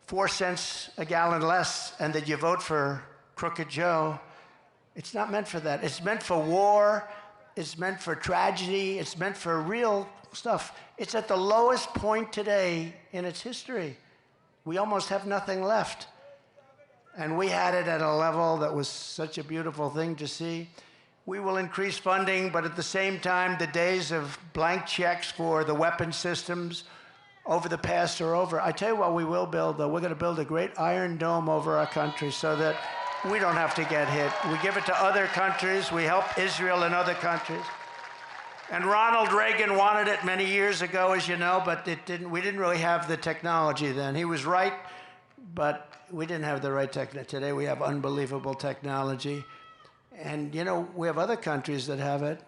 4 cents a gallon less and that you vote for Crooked Joe. It's not meant for that. It's meant for war. It's meant for tragedy. It's meant for real stuff. It's at the lowest point today in its history. We almost have nothing left. And we had it at a level that was such a beautiful thing to see. We will increase funding, but at the same time, the days of blank checks for the weapon systems over the past are over. I tell you what we will build, though. We're going to build a great iron dome over our country so that we don't have to get hit. We give it to other countries. We help Israel and other countries. And Ronald Reagan wanted it many years ago, as you know, but we didn't really have the technology then. He was right, but we didn't have the right technology. Today we have unbelievable technology. And, you know, we have other countries that have it.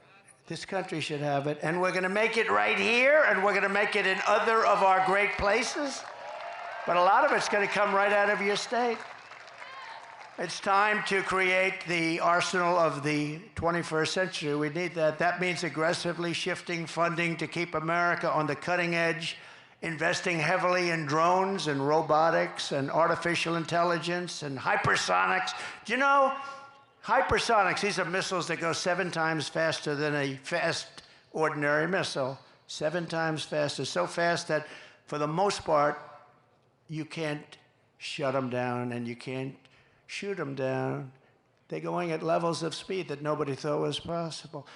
This country should have it. And we're going to make it right here, and we're going to make it in other of our great places. But a lot of it's going to come right out of your state. It's time to create the arsenal of the 21st century. We need that. That means aggressively shifting funding to keep America on the cutting edge, investing heavily in drones and robotics and artificial intelligence and hypersonics. Do you know, hypersonics, these are missiles that go 7 times faster than a fast ordinary missile. 7 times faster. So fast that, for the most part, you can't shut them down and you can't shoot them down. They're going at levels of speed that nobody thought was possible.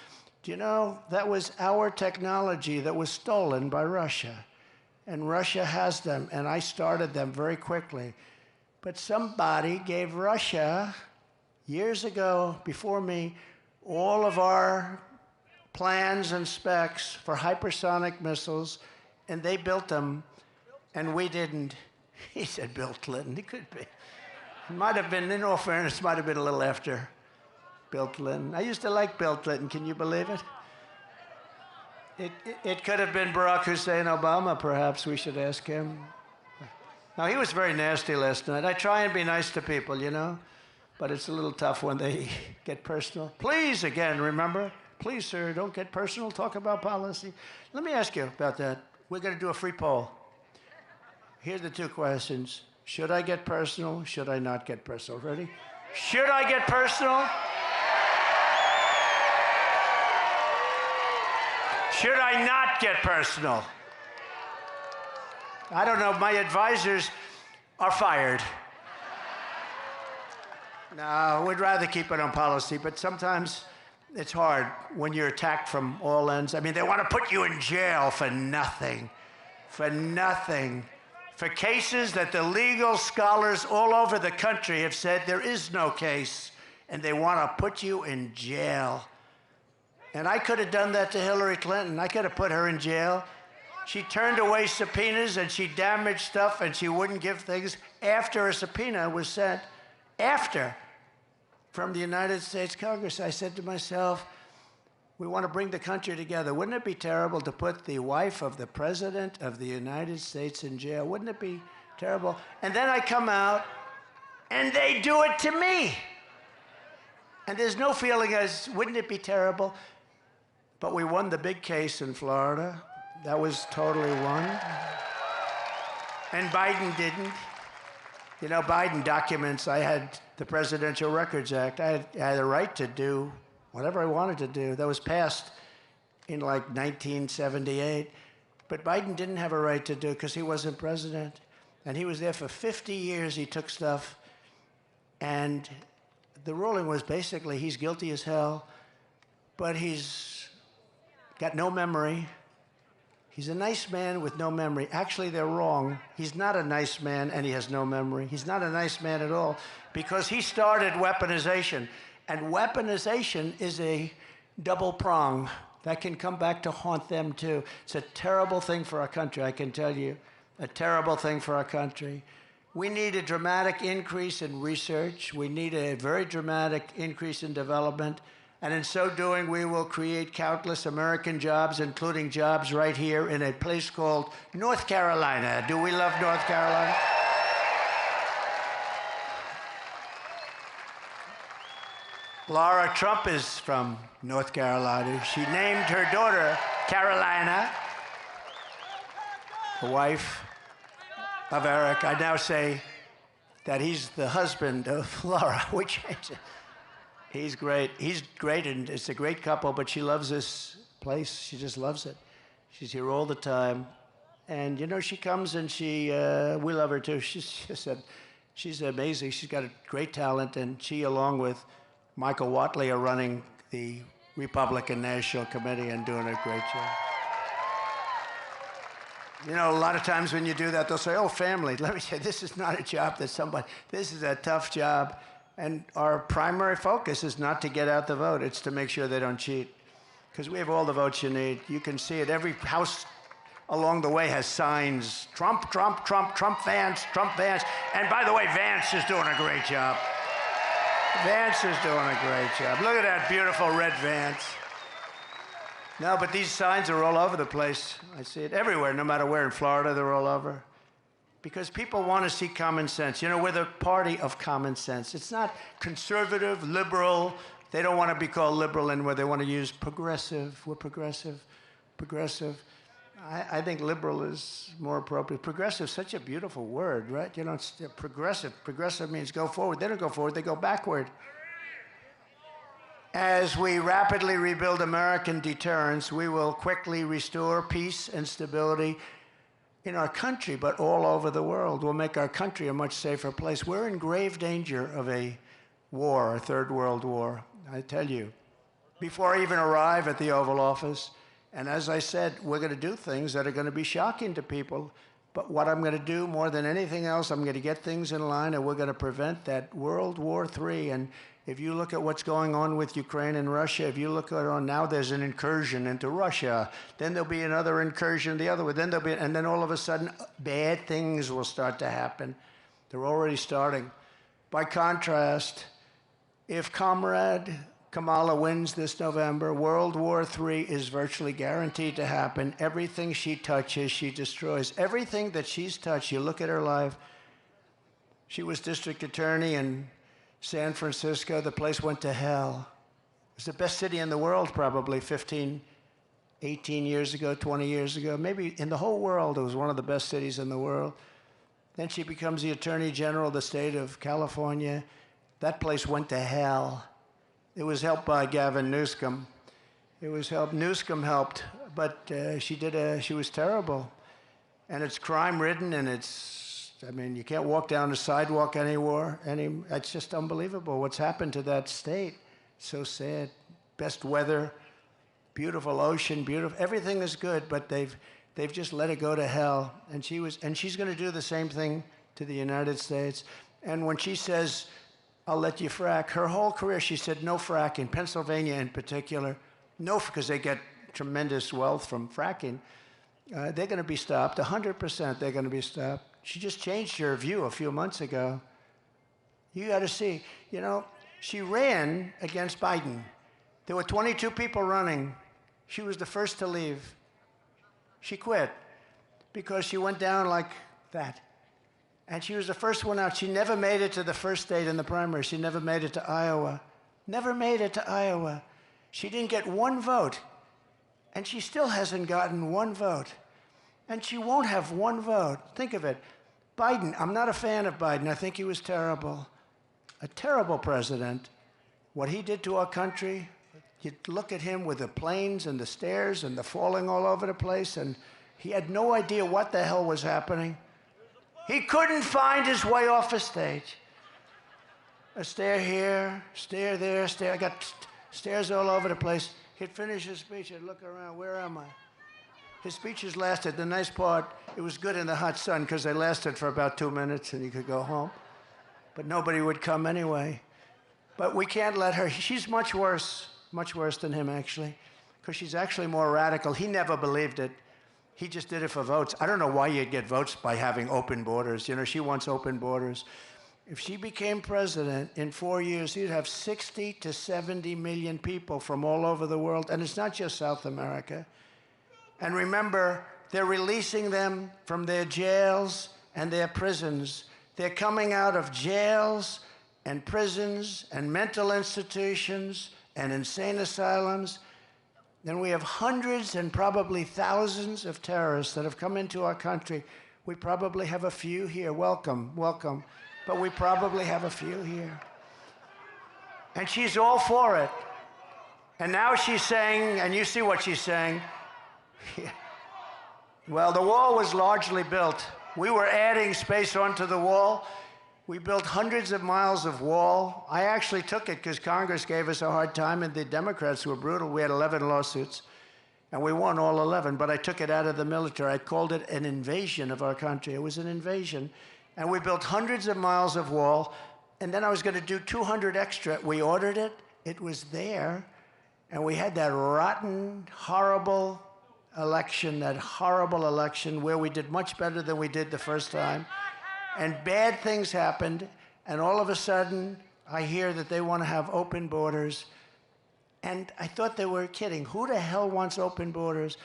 Do you know, that was our technology that was stolen by Russia. And Russia has them, and I started them very quickly. But somebody gave Russia, years ago, before me, all of our plans and specs for hypersonic missiles, and they built them, and we didn't. He said Bill Clinton. It could be. It might have been, in all fairness, might have been a little after Bill Clinton. I used to like Bill Clinton. Can you believe it? It could have been Barack Hussein Obama, perhaps. We should ask him. Now, he was very nasty last night. I try and be nice to people, you know, but it's a little tough when they get personal. Please, again, remember, please, sir, don't get personal. Talk about policy. Let me ask you about that. We're going to do a free poll. Here's the two questions. Should I get personal? Should I not get personal? Ready? Should I get personal? Should I not get personal? I don't know. My advisors are fired. No, we'd rather keep it on policy, but sometimes it's hard when you're attacked from all ends. I mean, they want to put you in jail for nothing. For nothing. For cases that the legal scholars all over the country have said there is no case, and they want to put you in jail. And I could have done that to Hillary Clinton. I could have put her in jail. She turned away subpoenas, and she damaged stuff, and she wouldn't give things after a subpoena was sent. After, from the United States Congress, I said to myself, we want to bring the country together. Wouldn't it be terrible to put the wife of the President of the United States in jail? Wouldn't it be terrible? And then I come out, and they do it to me. And there's no feeling as, wouldn't it be terrible? But we won the big case in Florida. That was totally won. And Biden didn't. You know, Biden documents, I had the Presidential Records Act. I had a right to do whatever I wanted to do. That was passed in like 1978. But Biden didn't have a right to do it because he wasn't president. And he was there for 50 years. He took stuff. And the ruling was basically he's guilty as hell, but he's got no memory. He's a nice man with no memory. Actually, they're wrong. He's not a nice man, and he has no memory. He's not a nice man at all because he started weaponization. And weaponization is a double prong that can come back to haunt them, too. It's a terrible thing for our country, I can tell you. A terrible thing for our country. We need a dramatic increase in research. We need a very dramatic increase in development. And in so doing, we will create countless American jobs, including jobs right here in a place called North Carolina. Do we love North Carolina? Laura Trump is from North Carolina. She named her daughter Carolina, the wife of Eric. I now say that he's the husband of Laura. We changed it. He's great. He's great, and it's a great couple, but she loves this place. She just loves it. She's here all the time. And, you know, she comes and we love her, too. She's amazing. She's got a great talent, and she, along with Michael Watley, are running the Republican National Committee and doing a great job. You know, a lot of times when you do that, they'll say, oh, family. Let me say, this is not a job that this is a tough job. And our primary focus is not to get out the vote. It's to make sure they don't cheat. Because we have all the votes you need. You can see it. Every house along the way has signs. Trump, Trump, Trump, Trump, Vance, Trump, Vance. And by the way, Vance is doing a great job. Vance is doing a great job. Look at that beautiful red Vance. No, but these signs are all over the place. I see it everywhere, no matter where. In Florida, they're all over. Because people want to see common sense. You know, we're the party of common sense. It's not conservative, liberal. They don't want to be called liberal anymore. They want to use progressive. We're progressive. Progressive. I think liberal is more appropriate. Progressive is such a beautiful word, right? You know, it's progressive. Progressive means go forward. They don't go forward. They go backward. As we rapidly rebuild American deterrence, we will quickly restore peace and stability in our country, but all over the world. We'll make our country a much safer place. We're in grave danger of a war, a third world war, I tell you. Before I even arrive at the Oval Office, and as I said, we're going to do things that are going to be shocking to people, but what I'm going to do more than anything else, I'm going to get things in line, and we're going to prevent that World War III. And if you look at what's going on with Ukraine and Russia, if you look at now there's an incursion into Russia, then there'll be another incursion the other way, then and then all of a sudden bad things will start to happen. They're already starting. By contrast, if Comrade Kamala wins this November. World War III is virtually guaranteed to happen. Everything she touches, she destroys. Everything that she's touched, you look at her life. She was district attorney in San Francisco. The place went to hell. It's the best city in the world, probably 15, 18 years ago, 20 years ago. Maybe in the whole world, it was one of the best cities in the world. Then she becomes the Attorney General of the state of California. That place went to hell. It was helped by Gavin Newsom. Newsom helped, but she was terrible. And it's crime-ridden, and you can't walk down the sidewalk anymore. It's just unbelievable what's happened to that state. So sad. Best weather, beautiful ocean, everything is good, but they've just let it go to hell. And she's going to do the same thing to the United States. And when she says, "I'll let you frack," her whole career she said no fracking. Pennsylvania in particular, no, because they get tremendous wealth from fracking. They're going to be stopped. 100% they're going to be stopped. She just changed her view a few months ago. You got to see, she ran against Biden. There were 22 people running. She was the first to leave. She quit because she went down like that. And she was the first one out. She never made it to the first state in the primary. She never made it to Iowa. Never made it to Iowa. She didn't get one vote. And she still hasn't gotten one vote. And she won't have one vote. Think of it. Biden, I'm not a fan of Biden. I think he was terrible. A terrible president. What he did to our country, you look at him with the planes and the stairs and the falling all over the place, and he had no idea what the hell was happening. He couldn't find his way off a stage. A stair here, stair there, stair. I got stairs all over the place. He'd finish his speech, I'd look around, where am I? His speeches lasted, the nice part, it was good in the hot sun because they lasted for about 2 minutes and you could go home. But nobody would come anyway. But we can't let her, she's much worse than him actually, because she's actually more radical. He never believed it. He just did it for votes. I don't know why you'd get votes by having open borders. She wants open borders. If she became president in 4 years, you'd have 60 to 70 million people from all over the world. And it's not just South America. And remember, they're releasing them from their jails and their prisons. They're coming out of jails and prisons and mental institutions and insane asylums. Then we have hundreds and probably thousands of terrorists that have come into our country. We probably have a few here. Welcome, welcome. But we probably have a few here. And she's all for it. And now she's saying, and you see what she's saying, well, the wall was largely built. We were adding space onto the wall. We built hundreds of miles of wall. I actually took it because Congress gave us a hard time and the Democrats were brutal. We had 11 lawsuits and we won all 11, but I took it out of the military. I called it an invasion of our country. It was an invasion. And we built hundreds of miles of wall. And then I was going to do 200 extra. We ordered it. It was there. And we had that rotten, horrible election, where we did much better than we did the first time. And bad things happened, and all of a sudden, I hear that they want to have open borders. And I thought they were kidding. Who the hell wants open borders?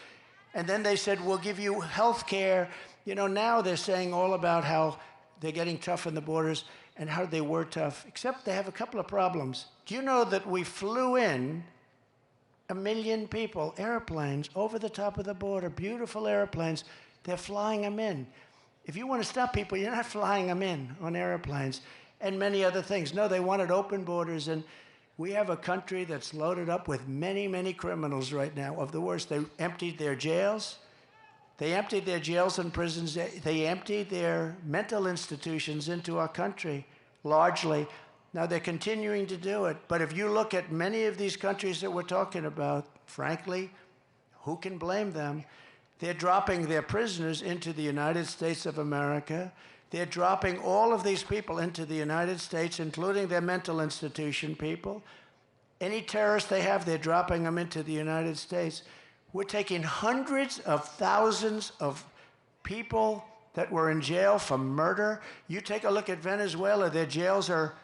And then they said, we'll give you health care. Now they're saying all about how they're getting tough on the borders and how they were tough, except they have a couple of problems. Do you know that we flew in 1 million people, airplanes, over the top of the border, beautiful airplanes. They're flying them in. If you want to stop people, you're not flying them in on airplanes and many other things. No, they wanted open borders, and we have a country that's loaded up with many, many criminals right now, of the worst. They emptied their jails. They emptied their jails and prisons. They emptied their mental institutions into our country, largely. Now, they're continuing to do it. But if you look at many of these countries that we're talking about, frankly, who can blame them? They're dropping their prisoners into the United States of America. They're dropping all of these people into the United States, including their mental institution people. Any terrorists they have, they're dropping them into the United States. We're taking hundreds of thousands of people that were in jail for murder. You take a look at Venezuela, their jails are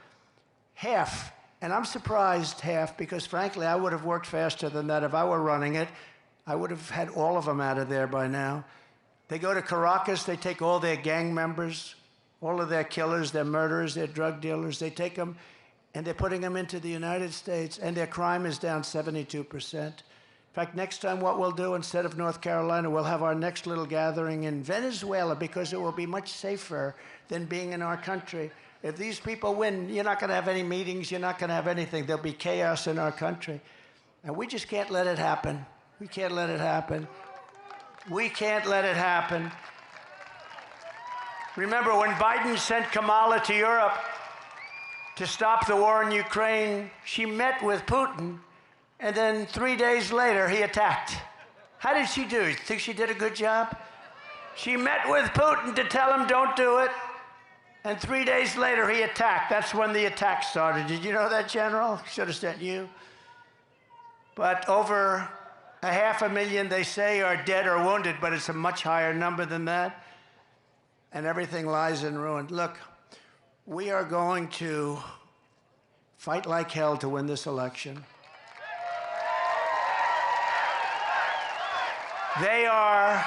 half And I'm surprised half, because frankly, I would have worked faster than that if I were running it. I would have had all of them out of there by now. They go to Caracas, they take all their gang members, all of their killers, their murderers, their drug dealers, they take them and they're putting them into the United States, and their crime is down 72%. In fact, next time what we'll do, instead of North Carolina, we'll have our next little gathering in Venezuela, because it will be much safer than being in our country. If these people win, you're not going to have any meetings, you're not going to have anything. There'll be chaos in our country. And we just can't let it happen. We can't let it happen. We can't let it happen. Remember, when Biden sent Kamala to Europe to stop the war in Ukraine, she met with Putin, and then 3 days later, he attacked. How did she do? You think she did a good job? She met with Putin to tell him, don't do it, and 3 days later, he attacked. That's when the attack started. Did you know that, General? Should have sent you. But over 500,000, they say, are dead or wounded, but it's a much higher number than that, and everything lies in ruin. Look, we are going to fight like hell to win this election. They are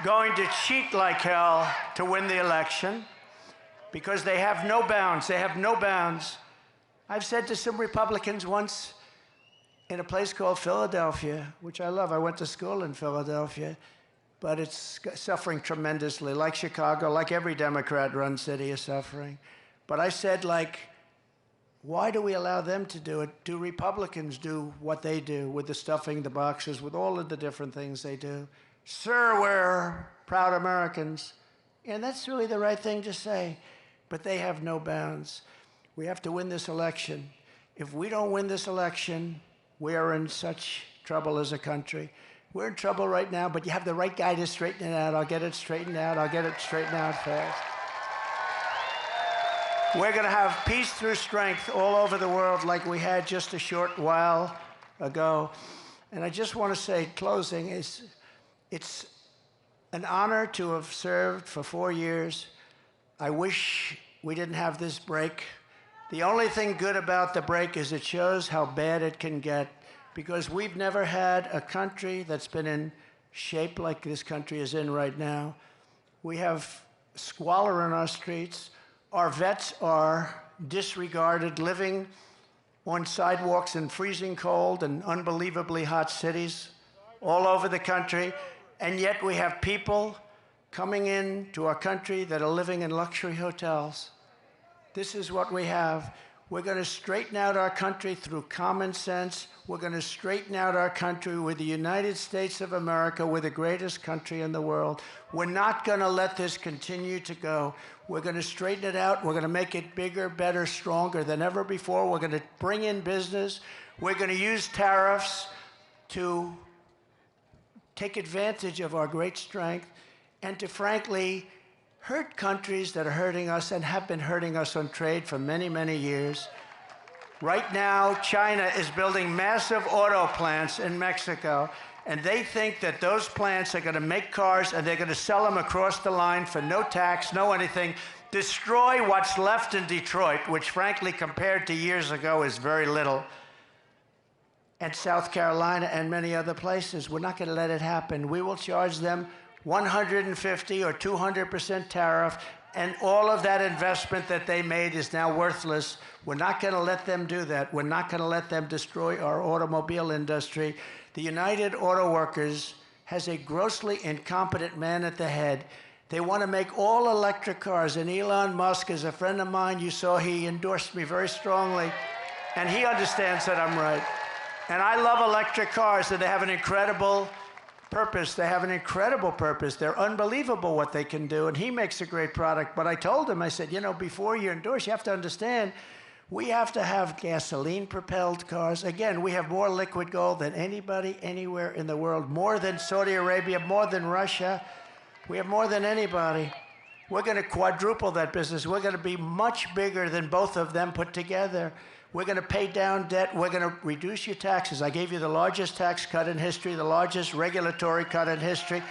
going to cheat like hell to win the election, because they have no bounds. They have no bounds. I've said to some Republicans once in a place called Philadelphia, which I love. I went to school in Philadelphia, but it's suffering tremendously, like Chicago, like every Democrat-run city is suffering. But I said, like, why do we allow them to do it? Do Republicans do what they do with the stuffing the boxes, with all of the different things they do? Sir, we're proud Americans. And that's really the right thing to say. But they have no bounds. We have to win this election. If we don't win this election, we are in such trouble as a country. We're in trouble right now, but you have the right guy to straighten it out. I'll get it straightened out. I'll get it straightened out fast. We're going to have peace through strength all over the world like we had just a short while ago. And I just want to say, closing, it's an honor to have served for 4 years. I wish we didn't have this break. The only thing good about the break is it shows how bad it can get, because we've never had a country that's been in shape like this country is in right now. We have squalor in our streets. Our vets are disregarded, living on sidewalks in freezing cold and unbelievably hot cities all over the country. And yet we have people coming in to our country that are living in luxury hotels. This is what we have. We're going to straighten out our country through common sense. We're going to straighten out our country with the United States of America. We're the greatest country in the world. We're not going to let this continue to go. We're going to straighten it out. We're going to make it bigger, better, stronger than ever before. We're going to bring in business. We're going to use tariffs to take advantage of our great strength and to, frankly, hurt countries that are hurting us and have been hurting us on trade for many, many years. Right now, China is building massive auto plants in Mexico, and they think that those plants are going to make cars and they're going to sell them across the line for no tax, no anything, destroy what's left in Detroit, which frankly, compared to years ago, is very little, and South Carolina and many other places. We're not going to let it happen. We will charge them 150 or 200% tariff, and all of that investment that they made is now worthless. We're not going to let them do that. We're not going to let them destroy our automobile industry. The United Auto Workers has a grossly incompetent man at the head. They want to make all electric cars, and Elon Musk is a friend of mine. You saw he endorsed me very strongly, and he understands that I'm right. And I love electric cars, and they have an incredible purpose. They have an incredible purpose. They're unbelievable what they can do, and he makes a great product. But I told him, I said, you know, before you endorse, you have to understand, we have to have gasoline-propelled cars. Again, we have more liquid gold than anybody anywhere in the world, more than Saudi Arabia, more than Russia. We have more than anybody. We're going to quadruple that business. We're going to be much bigger than both of them put together. We're going to pay down debt. We're going to reduce your taxes. I gave you the largest tax cut in history, the largest regulatory cut in history.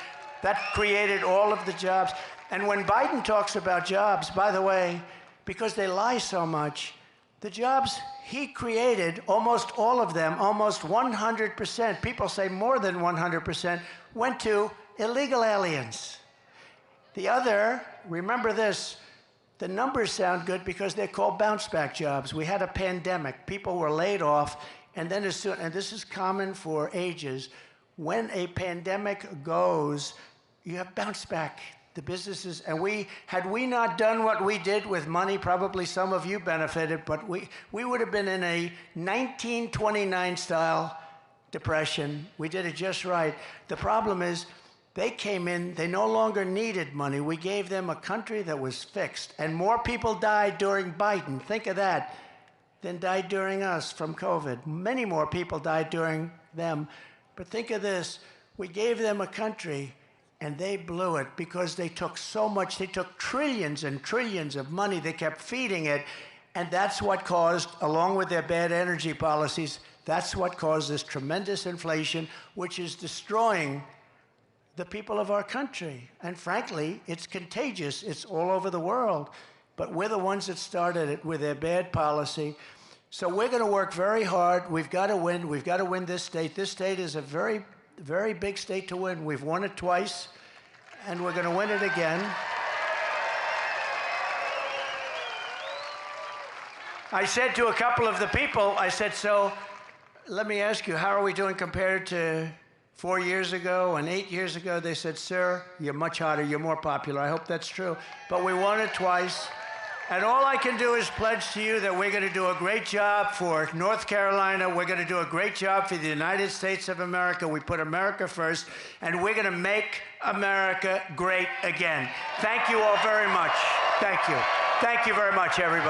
That created all of the jobs. And when Biden talks about jobs, by the way, because they lie so much, The jobs he created, almost all of them, almost 100%, people say more than 100%, went to illegal aliens. The other, remember this, the numbers sound good because they're called bounce back jobs. We had a pandemic, people were laid off, and then as soon, and this is common for ages, when a pandemic goes, you have bounce back. The businesses, and had we not done what we did with money, probably some of you benefited, but we would have been in a 1929 style depression. We did it just right. The problem is they came in, they no longer needed money. We gave them a country that was fixed, and more people died during Biden, think of that, than died during us from COVID. Many more people died during them. But think of this, we gave them a country and they blew it because they took so much, they took trillions and trillions of money, they kept feeding it, and that's what caused, along with their bad energy policies, that's what caused this tremendous inflation, which is destroying the people of our country. And frankly, it's contagious, it's all over the world, but we're the ones that started it with their bad policy. So we're gonna work very hard, we've gotta win this state. This state is a very big state to win. We've won it twice, and we're going to win it again. I said to a couple of the people, I said, so let me ask you, how are we doing compared to 4 years ago and 8 years ago? They said, sir, you're much hotter, you're more popular. I hope that's true. But we won it twice. And all I can do is pledge to you that we're going to do a great job for North Carolina. We're going to do a great job for the United States of America. We put America first, and we're going to make America great again. Thank you all very much. Thank you. Thank you very much, everybody.